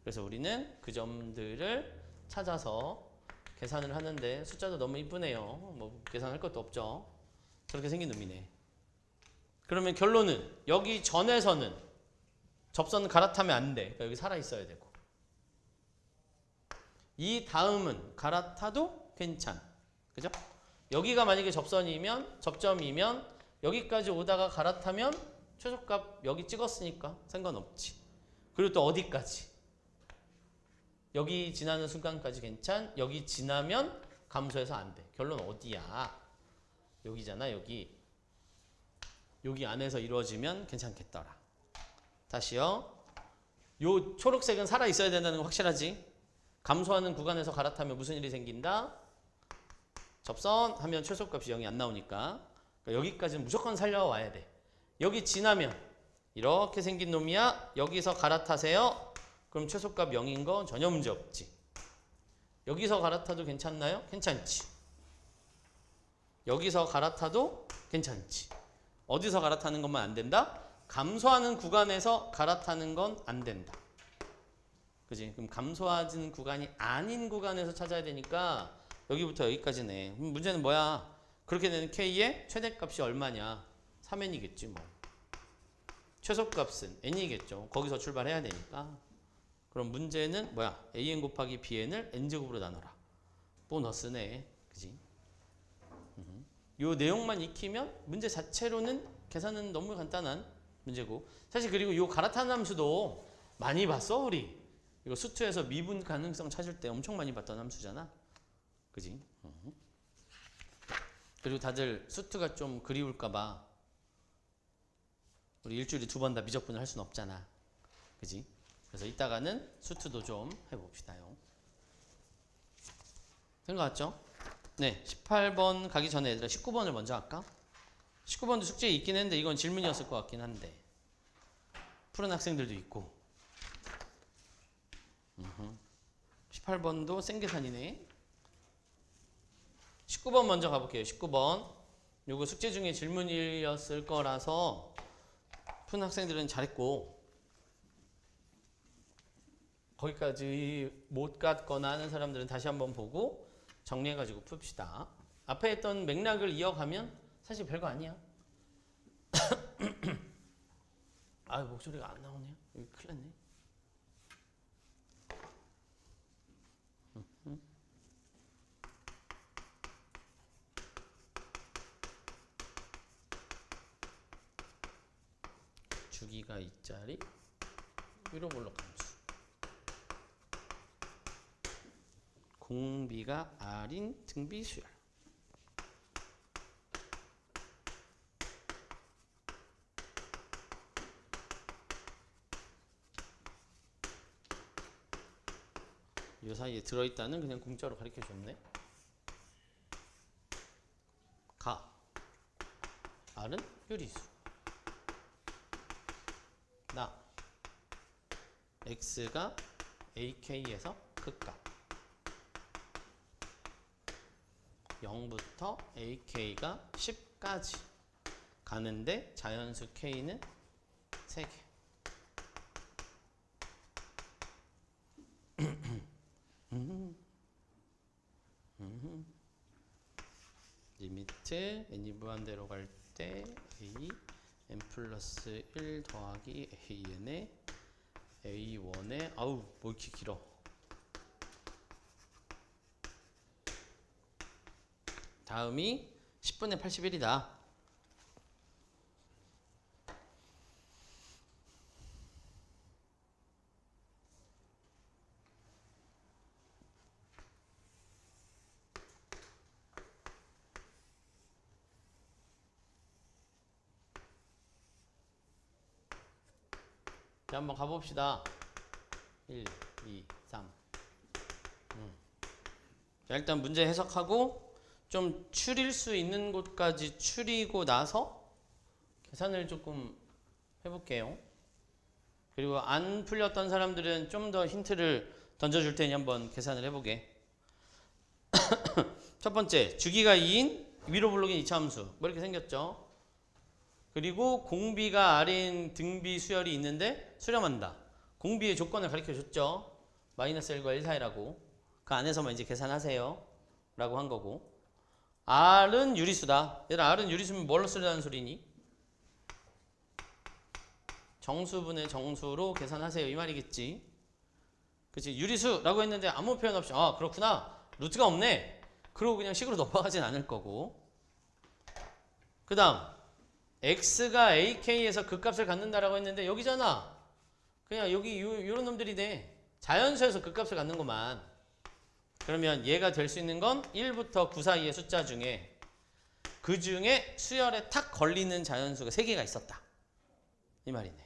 그래서 우리는 그 점들을 찾아서 계산을 하는데 숫자도 너무 이쁘네요. 뭐 계산할 것도 없죠. 저렇게 생긴 놈이네. 그러면 결론은 여기 전에서는 접선을 갈아타면 안 돼. 그러니까 여기 살아 있어야 되고. 이 다음은 갈아타도 괜찮. 그죠? 여기가 만약에 접점이면 여기까지 오다가 갈아타면 최소값 여기 찍었으니까 상관없지. 그리고 또 어디까지? 여기 지나는 순간까지 괜찮. 여기 지나면 감소해서 안 돼. 결론 어디야? 여기잖아, 여기. 여기 안에서 이루어지면 괜찮겠더라. 다시요. 요 초록색은 살아 있어야 된다는 거 확실하지? 감소하는 구간에서 갈아타면 무슨 일이 생긴다? 접선 하면 최소값이 0이 안 나오니까. 그러니까 여기까지는 무조건 살려와야 돼. 여기 지나면 이렇게 생긴 놈이야. 여기서 갈아타세요. 그럼 최소값 0인 거 전혀 문제 없지. 여기서 갈아타도 괜찮나요? 괜찮지. 여기서 갈아타도 괜찮지. 어디서 갈아타는 것만 안 된다? 감소하는 구간에서 갈아타는 건 안 된다. 그지? 그럼 감소하는 구간이 아닌 구간에서 찾아야 되니까 여기부터 여기까지네. 문제는 뭐야? 그렇게 되는 K의 최대값이 얼마냐? 3n이겠지 뭐. 최소값은 n이겠죠. 거기서 출발해야 되니까. 그럼 문제는 뭐야? an 곱하기 bn을 n제곱으로 나눠라. 보너스네. 그지? 요 내용만 익히면 문제 자체로는 계산은 너무 간단한 문제고. 사실 그리고 요 갈아타는 함수도 많이 봤어 우리. 이거 수투에서 미분 가능성 찾을 때 엄청 많이 봤던 함수잖아. 그지? 그리고 다들 수투가 좀 그리울까봐 우리 일주일에 2번 다 미적분을 할 수는 없잖아. 그지? 그래서 이따가는 수투도 좀 해봅시다요. 된 거 같죠? 네, 18번 가기 전에 얘들아 19번을 먼저 할까? 19번도 숙제에 있긴 했는데 이건 질문이었을 것 같긴 한데 푸른 학생들도 있고 18번도 생계산이네. 19번 먼저 가볼게요. 19번 요거 숙제 중에 질문이었을 거라서 푸른 학생들은 잘했고 거기까지 못 갔거나 하는 사람들은 다시 한번 보고 정리해가지고 풉시다. 앞에 했던 맥락을 이어가면 사실 별거 아니야. 아 목소리가 안 나오네요. 여기 큰일 났네. 주기가 2짜리 위로 볼록 함수. 공비가 R인 등비 수열. 이 사이에 들어있다는 그냥 공짜로 가르쳐줬네. 가 R은 유리수. 나 X가 AK에서 극값 0부터 AK가 10까지 가는데 자연수 K는 3개. 리미트 n이 무한대로 갈 때 a n 플러스 1 더하기 an에 a1에 아우 뭐 이렇게 길어. 다음이 10분의 81이다. 자, 한번 가봅시다. 1, 2, 3. 자, 일단 문제 해석하고 좀 추릴 수 있는 곳까지 추리고 나서 계산을 조금 해볼게요. 그리고 안 풀렸던 사람들은 좀 더 힌트를 던져줄 테니 한번 계산을 해보게. 첫 번째, 주기가 2인 위로 블록인 2차 함수. 뭐 이렇게 생겼죠? 그리고 공비가 R인 등비 수열이 있는데 수렴한다. 공비의 조건을 가르쳐 줬죠. 마이너스 1과 1 사이라고. 그 안에서만 이제 계산하세요 라고 한 거고, R은 유리수다. 얘들아, R은 유리수면 뭘로 쓰려는 소리니? 정수분의 정수로 계산하세요 이 말이겠지. 그치? 유리수라고 했는데 아무 표현 없이 아 그렇구나, 루트가 없네, 그러고 그냥 식으로 넘어가진 않을 거고. 그 다음 x가 ak에서 그 값을 갖는다라고 했는데 여기잖아. 그냥 여기 요런 놈들이네. 자연수에서 그 값을 갖는구만. 그러면 얘가 될 수 있는 건 1부터 9 사이의 숫자 중에 그 중에 수열에 탁 걸리는 자연수가 3개가 있었다 이 말이네.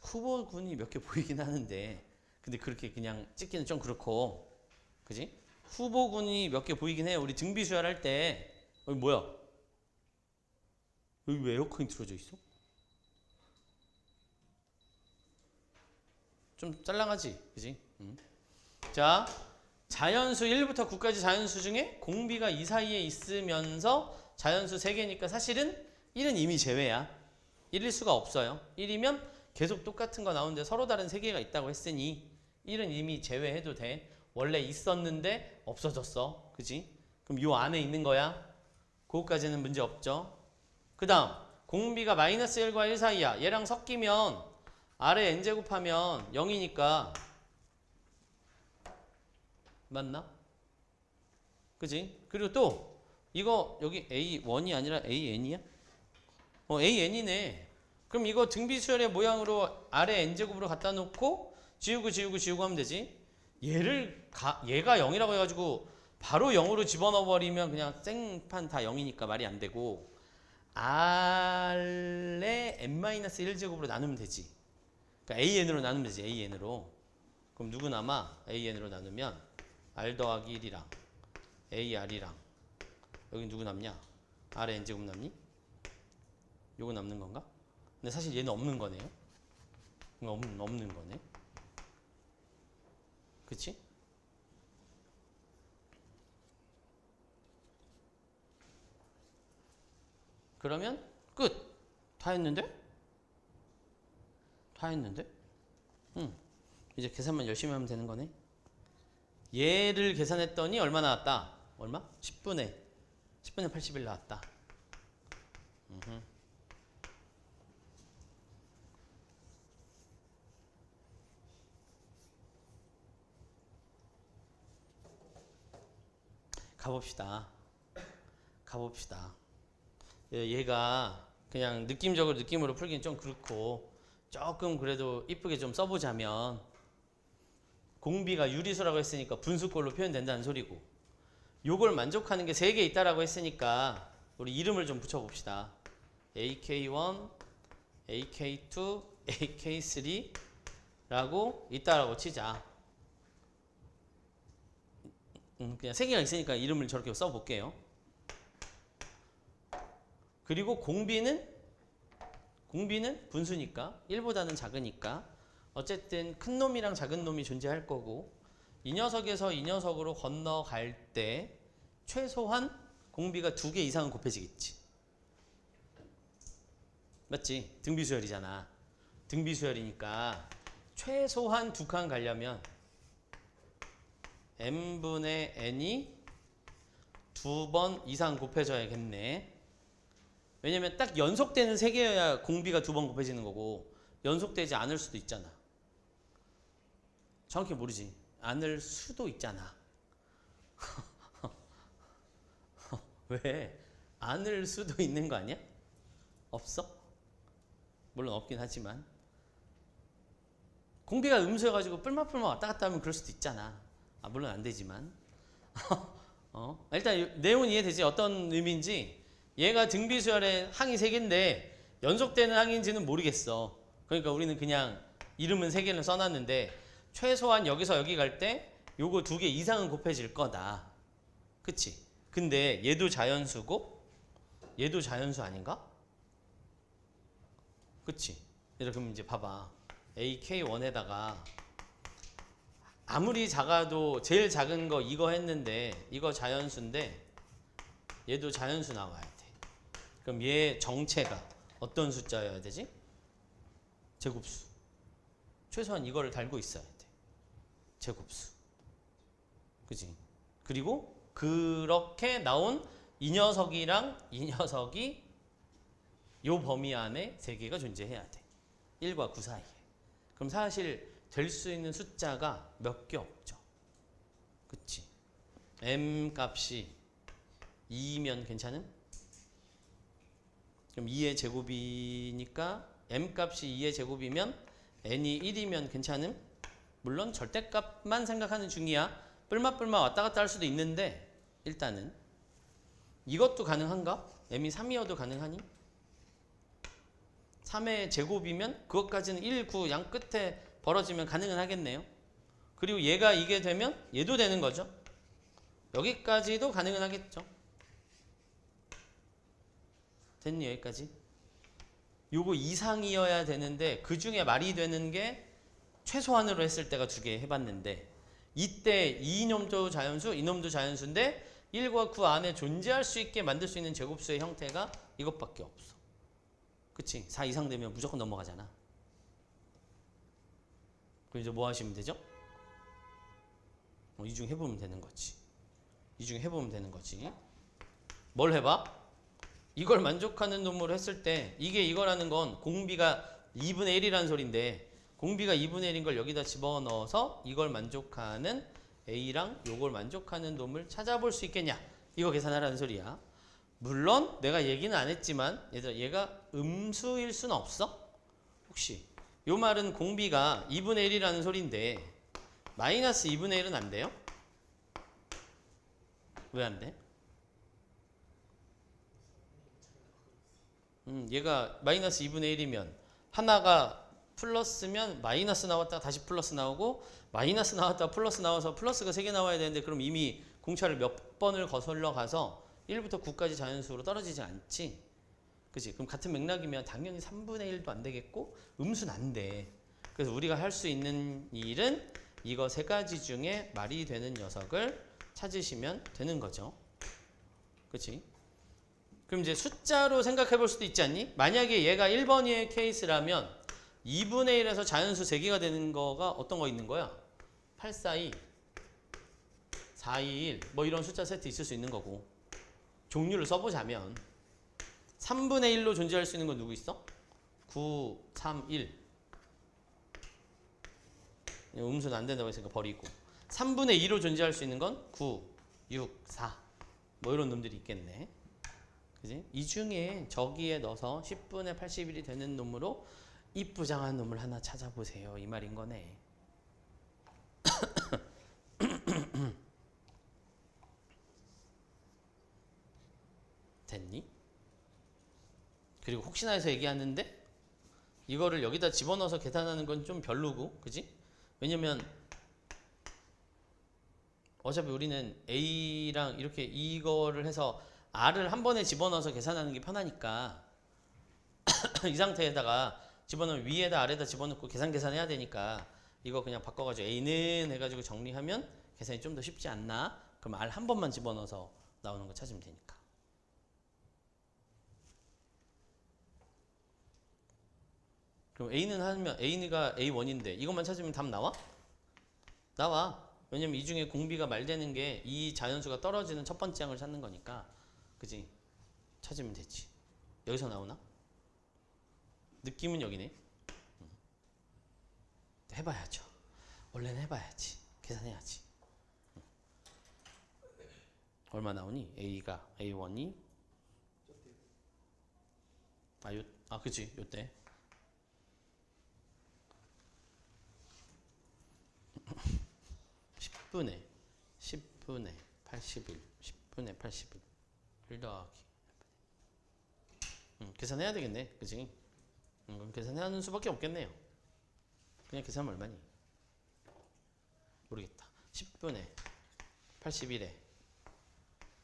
후보군이 몇 개 보이긴 하는데 근데 그렇게 그냥 찍기는 좀 그렇고, 그지? 후보군이 몇 개 보이긴 해요. 우리 등비 수열할 때. 여기 뭐야? 여기 왜 에어컨이 틀어져 있어? 좀 짤랑하지? 그지? 자, 자연수 1부터 9까지 자연수 중에 공비가 이 사이에 있으면서 자연수 3개니까 사실은 1은 이미 제외야. 1일 수가 없어요. 1이면 계속 똑같은 거 나오는데 서로 다른 3개가 있다고 했으니 1은 이미 제외해도 돼. 원래 있었는데 없어졌어. 그지? 그럼 요 안에 있는 거야. 그거까지는 문제 없죠. 그 다음 공비가 마이너스 1과 1 사이야. 얘랑 섞이면 아래 n제곱하면 0이니까 맞나? 그지? 그리고 또 이거 여기 A1이 아니라 AN이야? AN이네. 그럼 이거 등비수열의 모양으로 아래 n제곱으로 갖다 놓고 지우고 하면 되지. 얘가 0이라고 해가지고 바로 0으로 집어넣어 버리면 그냥 생판 다 0이니까 말이 안 되고 R에 n-1제곱으로 나누면 되지. 그러니까 AN으로 나누면 되지. AN으로. 그럼 누구 남아? AN으로 나누면 R 더하기 1이랑 AR이랑 여기 누구 남냐? R에 n제곱 남니? 요거 남는 건가? 근데 사실 얘는 없는 거네요. 없는 거네. 그치? 그러면 끝. 다 했는데? 다 했는데? 이제 계산만 열심히 하면 되는 거네. 얘를 계산했더니 얼마 나왔다? 얼마? 10분의 81 나왔다. 가봅시다. 얘가 그냥 느낌으로 풀기는 좀 그렇고 조금 그래도 이쁘게 좀 써보자면 공비가 유리수라고 했으니까 분수꼴로 표현된다는 소리고, 요걸 만족하는 게 3개 있다라고 했으니까 우리 이름을 좀 붙여봅시다. AK1, AK2, AK3라고 있다라고 치자. 그냥 3개가 있으니까 이름을 저렇게 써볼게요. 그리고 공비는 분수니까 1보다는 작으니까 어쨌든 큰 놈이랑 작은 놈이 존재할 거고, 이 녀석에서 이 녀석으로 건너갈 때 최소한 공비가 2개 이상은 곱해지겠지. 맞지? 등비수열이잖아. 등비수열이니까 최소한 2칸 가려면 n분의 n이 2번 이상 곱해져야겠네. 왜냐면 딱 연속되는 3개여야 공비가 2번 곱해지는 거고 연속되지 않을 수도 있잖아. 정확히 모르지. 않을 수도 있잖아. 왜? 않을 수도 있는 거 아니야? 없어? 물론 없긴 하지만 공비가 음수여가지고 뿔마뿔마 왔다 갔다 하면 그럴 수도 있잖아. 물론 안 되지만 일단 내용은 이해되지? 어떤 의미인지. 얘가 등비수열의 항이 3개인데 연속되는 항인지는 모르겠어. 그러니까 우리는 그냥 이름은 3개를 써놨는데 최소한 여기서 여기 갈 때 요거 2개 이상은 곱해질 거다. 그치? 근데 얘도 자연수고 얘도 자연수 아닌가? 그치? 이렇게 하면 이제 봐봐. AK1에다가 아무리 작아도 제일 작은 거 이거 했는데 이거 자연수인데 얘도 자연수 나와야 돼. 그럼 얘 정체가 어떤 숫자여야 되지? 제곱수. 최소한 이거를 달고 있어야 돼. 제곱수. 그지? 그리고 그렇게 나온 이 녀석이랑 이 녀석이 요 범위 안에 세 개가 존재해야 돼. 1과 9 사이에. 그럼 사실 될 수 있는 숫자가 몇 개 없죠. 그치? m 값이 2면 괜찮음? 그럼 2의 제곱이니까 m 값이 2의 제곱이면 n이 1이면 괜찮음? 물론 절대값만 생각하는 중이야. 뿔맛 왔다 갔다 할 수도 있는데 일단은 이것도 가능한가? m이 3이어도 가능하니? 3의 제곱이면 그것까지는 1, 9 양 끝에 벌어지면 가능은 하겠네요. 그리고 얘가 이게 되면 얘도 되는 거죠. 여기까지도 가능은 하겠죠. 됐니? 여기까지? 요거 이상이어야 되는데 그 중에 말이 되는 게 최소한으로 했을 때가 2개 해봤는데 이때 이놈도 자연수, 이놈도 자연수인데 1과 9 안에 존재할 수 있게 만들 수 있는 제곱수의 형태가 이것밖에 없어. 그치? 4 이상 되면 무조건 넘어가잖아. 그럼 이제 뭐 하시면 되죠? 이 중 해보면 되는 거지. 이 중 해보면 되는 거지. 뭘 해봐? 이걸 만족하는 놈으로 했을 때 이게 이거라는 건 공비가 2분의 1이라는 소린데 공비가 2분의 1인 걸 여기다 집어넣어서 이걸 만족하는 A랑 요걸 만족하는 놈을 찾아볼 수 있겠냐? 이거 계산하라는 소리야. 물론 내가 얘기는 안 했지만 얘가 음수일 수는 없어? 혹시 요 말은 공비가 2분의 1이라는 소린데 마이너스 2분의 1은 안 돼요? 왜 안 돼? 얘가 마이너스 2분의 1이면 하나가 플러스면 마이너스 나왔다가 다시 플러스 나오고 마이너스 나왔다가 플러스 나와서 플러스가 3개 나와야 되는데 그럼 이미 공차를 몇 번을 거슬러 가서 1부터 9까지 자연수로 떨어지지 않지? 그치? 그럼 같은 맥락이면 당연히 3분의 1도 안 되겠고 음수는 안 돼. 그래서 우리가 할 수 있는 일은 이거 3가지 중에 말이 되는 녀석을 찾으시면 되는 거죠. 그치? 그럼 이제 숫자로 생각해 볼 수도 있지 않니? 만약에 얘가 1번의 케이스라면 2분의 1에서 자연수 3개가 되는 거가 어떤 거 있는 거야? 842, 421, 뭐 이런 숫자 세트 있을 수 있는 거고 종류를 써보자면 3분의 1로 존재할 수 있는 건 누구 있어? 9, 3, 1 음수는 안 된다고 했으니까 버리고 3분의 2로 존재할 수 있는 건 9, 6, 4 뭐 이런 놈들이 있겠네. 그지? 이 중에 저기에 넣어서 10분의 81이 되는 놈으로 이쁘장한 놈을 하나 찾아보세요. 이 말인 거네. 됐니? 그리고 혹시나 해서 얘기하는데 이거를 여기다 집어넣어서 계산하는 건 좀 별로고, 그지? 왜냐면 어차피 우리는 A랑 이렇게 이거를 해서 R을 한 번에 집어넣어서 계산하는 게 편하니까 이 상태에다가 집어넣으면 위에다 아래다 집어넣고 계산해야 되니까 이거 그냥 바꿔가지고 A는 해가지고 정리하면 계산이 좀 더 쉽지 않나? 그럼 R 한 번만 집어넣어서 나오는 거 찾으면 되니까. 그럼 A는 하면 A가 A1인데 이것만 찾으면 답 나와? 나와. 왜냐면 이 중에 공비가 말되는 게 이 자연수가 떨어지는 첫 번째 항을 찾는 거니까. 그지? 찾으면 되지. 여기서 나오나? 느낌은 여기네. 해봐야죠. 원래는 해봐야지. 계산해야지. 얼마 나오니? A가 A1이 그치 요때 10분의 81 10분의 81 1 더하기 계산해야 되겠네. 그치? 그럼 계산하는 수밖에 없겠네요. 그냥 계산하면 얼마니? 모르겠다. 10분의 81에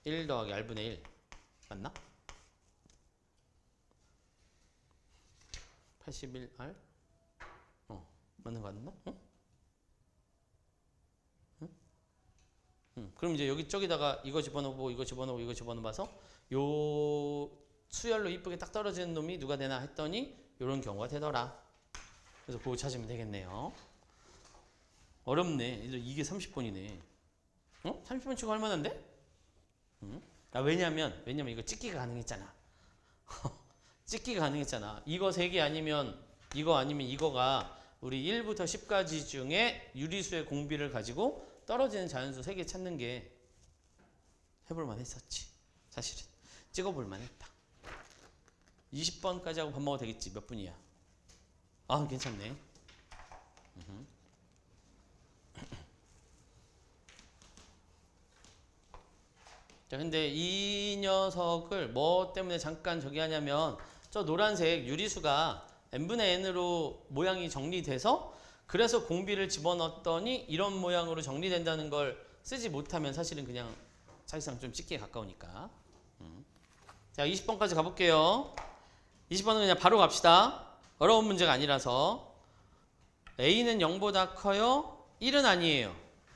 1 더하기 R분의 1 맞나? 81R? 맞는 거 같나? 그럼 이제 여기 저기다가 이거 집어넣고 이거 집어넣고 이거 집어넣어서 요 수열로 이쁘게 딱 떨어지는 놈이 누가 되나 했더니 요런 경우가 되더라. 그래서 그거 찾으면 되겠네요. 어렵네. 이게 30번이네. 30번 치고 할 만한데? 왜냐면 이거 찍기가 가능했잖아. 찍기가 가능했잖아. 이거 3개 아니면 이거 아니면 이거가 우리 1부터 10까지 중에 유리수의 공비를 가지고 떨어지는 자연수 3개 찾는 게 해볼만 했었지. 사실은 찍어볼만 했다. 20번까지 하고 밥 먹어도 되겠지. 몇 분이야? 아, 괜찮네. 자, 근데 이 녀석을 뭐 때문에 잠깐 저기 하냐면 저 노란색 유리수가 n분의 n으로 모양이 정리돼서 그래서 공비를 집어넣었더니 이런 모양으로 정리된다는 걸 쓰지 못하면 사실은 그냥 사실상 좀 찍기에 가까우니까. 자, 20번까지 가볼게요. 20번은 그냥 바로 갑시다. 어려운 문제가 아니라서. a는 0보다 커요? 1은 아니에요.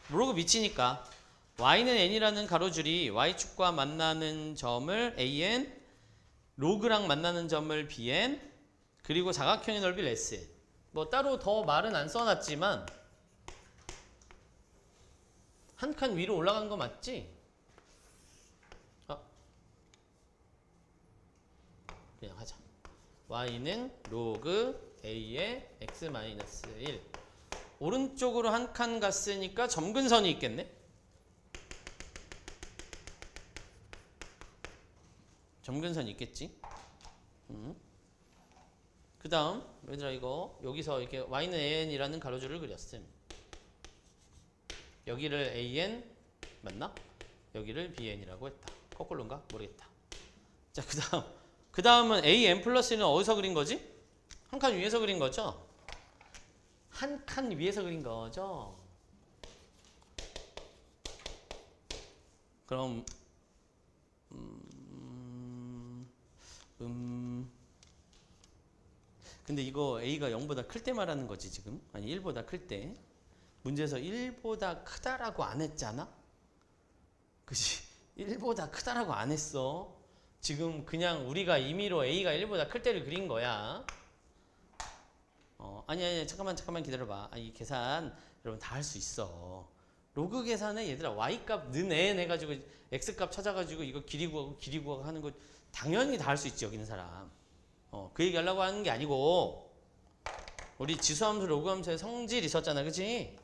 로그 미치니까. y는 n이라는 가로줄이 y축과 만나는 점을 an, 로그랑 만나는 점을 bn, 그리고 사각형의 넓이를 sn. 뭐 따로 더 말은 안 써놨지만 한 칸 위로 올라간 거 맞지? 그냥 하자. y는 로그 a의 x-1. 오른쪽으로 한 칸 갔으니까 점근선이 있겠네? 점근선이 있겠지? 그 다음 얘들아 이거 여기서 이렇게 y는 an이라는 가로줄을 그렸음. 여기를 an 맞나? 여기를 bn이라고 했다. 거꾸로인가? 모르겠다. 자, 그 다음은 an 플러스 1은 어디서 그린 거지? 한 칸 위에서 그린 거죠? 한 칸 위에서 그린 거죠? 그럼 근데 이거 a가 0보다 클 때 말하는 거지 지금? 아니 1보다 클 때. 문제에서 1보다 크다라고 안 했잖아? 그치? 1보다 크다라고 안 했어. 지금 그냥 우리가 임의로 a가 1보다 클 때를 그린 거야. 아니 잠깐만 기다려봐. 이 계산 여러분 다 할 수 있어. 로그 계산에 얘들아 y값 는 n 해가지고 x값 찾아가지고 이거 길이 구하고 하는 거 당연히 다 할 수 있지 여기 있는 사람. 그 얘기 하려고 하는 게 아니고 우리 지수함수 로그함수의 성질 있었잖아. 그치?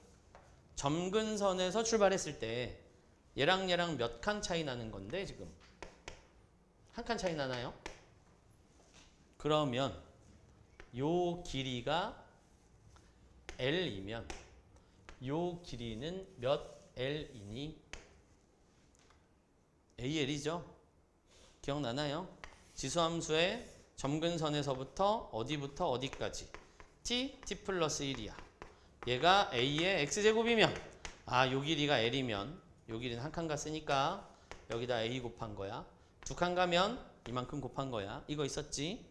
점근선에서 출발했을 때 얘랑 몇 칸 차이 나는 건데 지금 한 칸 차이 나나요? 그러면 요 길이가 L이면 요 길이는 몇 L이니? AL이죠? 기억나나요? 지수함수의 점근선에서부터 어디부터 어디까지? t 플러스 1이야. 얘가 a의 x제곱이면 요 길이가 L이면 요 길이는 한 칸 갔으니까 여기다 a 곱한 거야. 2칸 가면 이만큼 곱한 거야. 이거 있었지?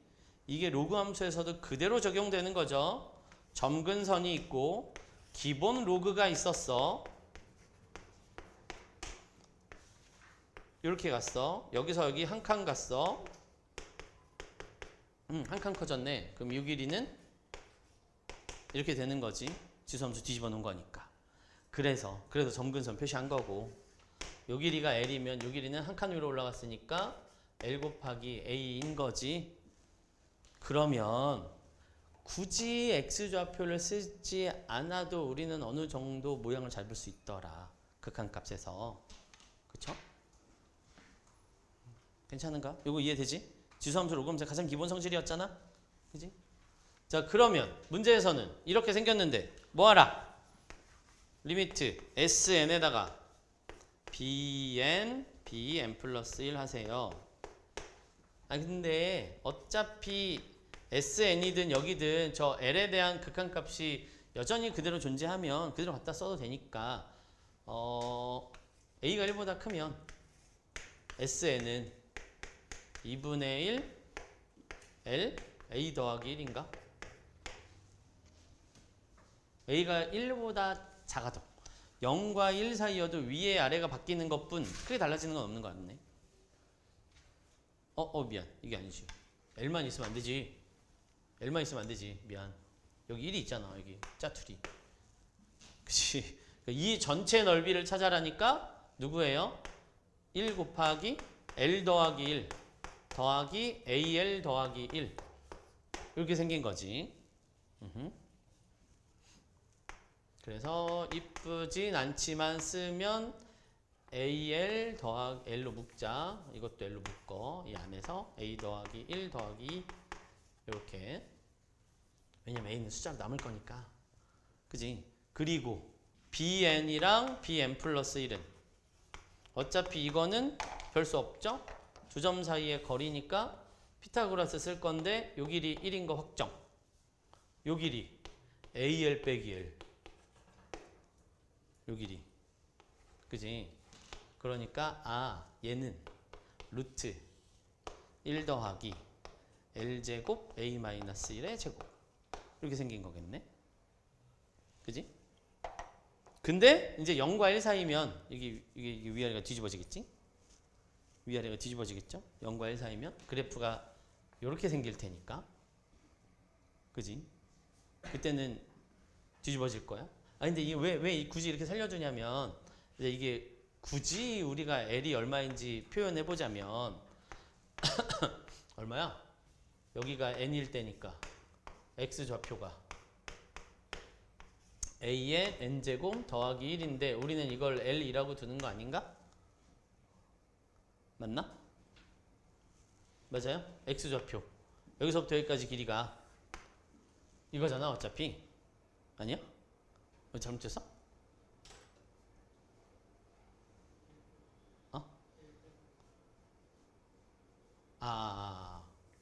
이게 로그 함수에서도 그대로 적용되는 거죠. 점근선이 있고 기본 로그가 있었어. 이렇게 갔어. 여기서 여기 한 칸 갔어. 한 칸 커졌네. 그럼 이 길이는 이렇게 되는 거지. 지수함수 뒤집어 놓은 거니까. 그래서 점근선 표시한 거고 요 길이가 L이면 요 길이는 한 칸 위로 올라갔으니까 L 곱하기 A인 거지. 그러면 굳이 x좌표를 쓰지 않아도 우리는 어느 정도 모양을 잘 볼 수 있더라. 극한값에서. 그쵸? 괜찮은가? 요거 이해되지? 지수함수 로그함수의 가장 기본 성질이었잖아? 그지? 자, 그러면 문제에서는 이렇게 생겼는데 뭐하라? 리미트 sn에다가 bn 플러스 1 하세요. 근데 어차피 sn이든 여기든 저 l에 대한 극한값이 여전히 그대로 존재하면 그대로 갖다 써도 되니까 a가 1보다 크면 sn은 2분의 1 L A 더하기 1인가? A가 1보다 작아도 0과 1 사이여도 위에 아래가 바뀌는 것뿐 크게 달라지는 건 없는 것 같네. 미안. 이게 아니지. L만 있으면 안 되지. L만 있으면 안 되지. 미안. 여기 1이 있잖아. 여기 짜투리. 그치? 이 전체 넓이를 찾아라니까 누구예요? 1 곱하기 L 더하기 1 더하기 AL 더하기 1 이렇게 생긴 거지. 그래서 이쁘진 않지만 쓰면 AL 더하기 L로 묶자. 이것도 L로 묶어. 이 안에서 A 더하기 1 더하기 2 이렇게. 왜냐면 A는 숫자로 남을 거니까. 그지? 그리고 BN이랑 BN 플러스 1은 어차피 이거는 별 수 없죠? 두 점 사이의 거리니까 피타고라스 쓸 건데 요 길이 1인 거 확정. 요 길이 AL 빼기 L. 요 길이. 그지? 그러니까 얘는 루트 1 더하기 L제곱 A-1의 제곱. 이렇게 생긴 거겠네. 그지? 근데 이제 0과 1 사이면 이게 위아래가 뒤집어지겠지? 위아래가 뒤집어지겠죠? 0과 1 사이면 그래프가 이렇게 생길 테니까. 그지? 그때는 뒤집어질 거야. 근데 이게 왜 굳이 이렇게 살려주냐면 이게 굳이 우리가 L이 얼마인지 표현해 보자면 얼마야? 여기가 N일 때니까 X 좌표가 A의 N제곱 더하기 1인데 우리는 이걸 L이라고 두는 거 아닌가? 맞나? 맞아요? X 좌표 여기서부터 여기까지 길이가 이거잖아 어차피. 아니야? 잘못했어?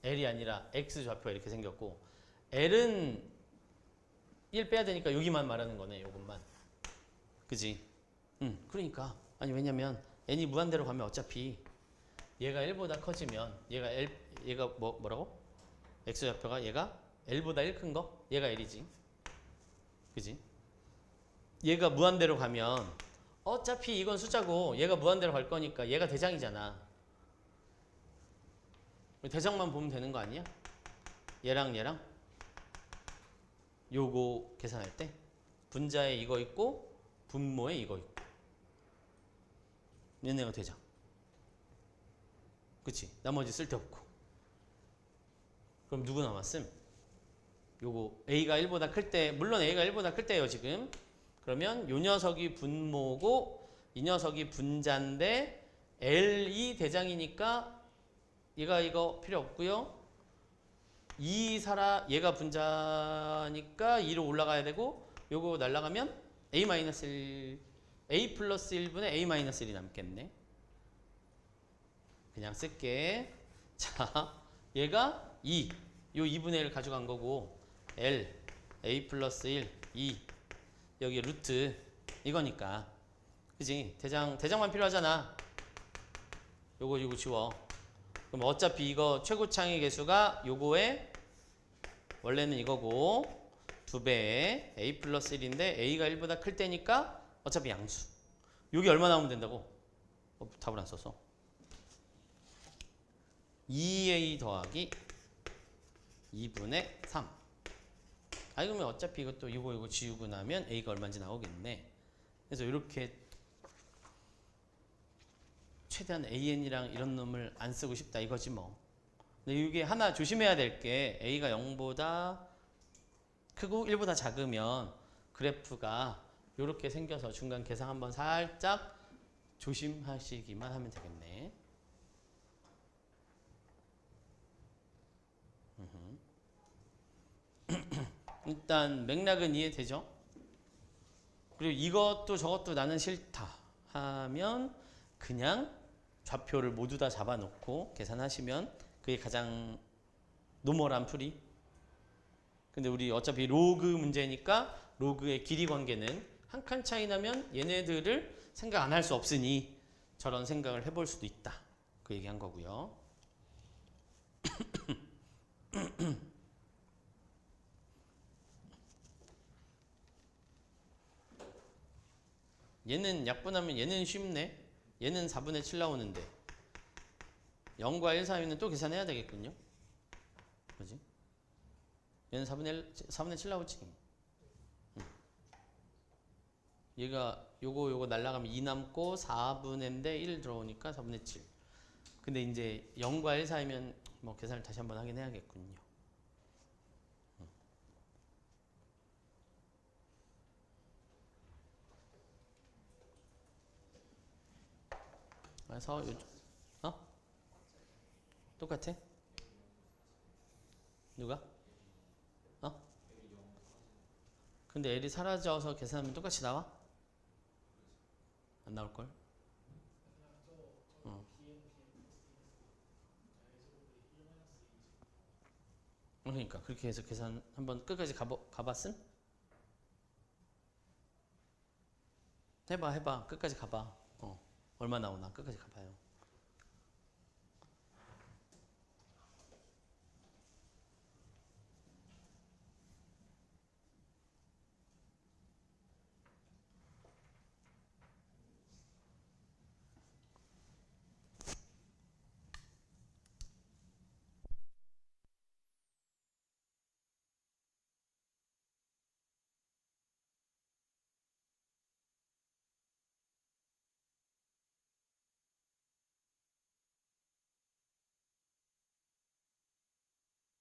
L이 아니라 X 좌표 이렇게 생겼고 L은 1 빼야 되니까 여기만 말하는 거네. 요것만. 그지? 그러니까 아니 왜냐면 n이 무한대로 가면 어차피 얘가 1보다 커지면 얘가 뭐라고? X 좌표가 얘가 L보다 1 큰 거? 얘가 L이지. 그지? 얘가 무한대로 가면 어차피 이건 숫자고 얘가 무한대로 갈 거니까 얘가 대장이잖아. 대장만 보면 되는 거 아니야? 얘랑 요거 계산할 때 분자에 이거 있고 분모에 이거 있고 얘네가 대장. 그치? 나머지 쓸데없고. 그럼 누구 남았음? 요거 A가 1보다 클 때, 물론 A가 1보다 클 때예요 지금. 그러면 요 녀석이 분모고 이 녀석이 분자인데 L이 대장이니까 얘가 이거 필요 없고요. 얘가 분자니까 2로 올라가야 되고 요거 날라가면 A-1 A 플러스 1분의 A-1이 남겠네. 그냥 쓸게. 자, 얘가 2. 요 2분의 1을 가져간 거고 L A 플러스 1 2 여기 루트 이거니까. 그지? 대장만 필요하잖아. 요거 지워. 그럼 어차피 이거 최고창의 개수가 요거에 원래는 이거고 2배에 A 플러스 1인데 A가 1보다 클 때니까 어차피 양수. 요게 얼마 나오면 된다고? 답을 안 써서 2A 더하기 2분의 3. 그러면 어차피 이것도 이거 지우고 나면 A가 얼마인지 나오겠네. 그래서 이렇게 최대한 AN이랑 이런 놈을 안 쓰고 싶다 이거지 뭐. 근데 이게 하나 조심해야 될 게 A가 0보다 크고 1보다 작으면 그래프가 이렇게 생겨서 중간 계산 한번 살짝 조심하시기만 하면 되겠네. 일단 맥락은 이해되죠? 그리고 이것도 저것도 나는 싫다 하면 그냥 좌표를 모두 다 잡아놓고 계산하시면 그게 가장 노멀한 풀이. 근데 우리 어차피 로그 문제니까 로그의 길이 관계는 한 칸 차이 나면 얘네들을 생각 안 할 수 없으니 저런 생각을 해볼 수도 있다. 그 얘기한 거고요. 얘는 약분하면 얘는 쉽네. 얘는 4분의 7 나오는데 0과 1 사이는 또 계산해야 되겠군요. 그지? 얘는 4분의 7 나오지. 얘가 요거 날라가면 2 남고 4분의인데 1 들어오니까 4분의 7. 근데 이제 0과 1 사이면 뭐 계산을 다시 한번 하긴 해야겠군요. 그래서 어? 똑같아? 누가? 어? 근데 L이 사라져서 계산하면 똑같이 나와? 안 나올걸? 그러니까 그렇게 해서 계산 한번 끝까지 가봤음? 해봐 끝까지 가봐. 얼마 나오나 끝까지 가봐요.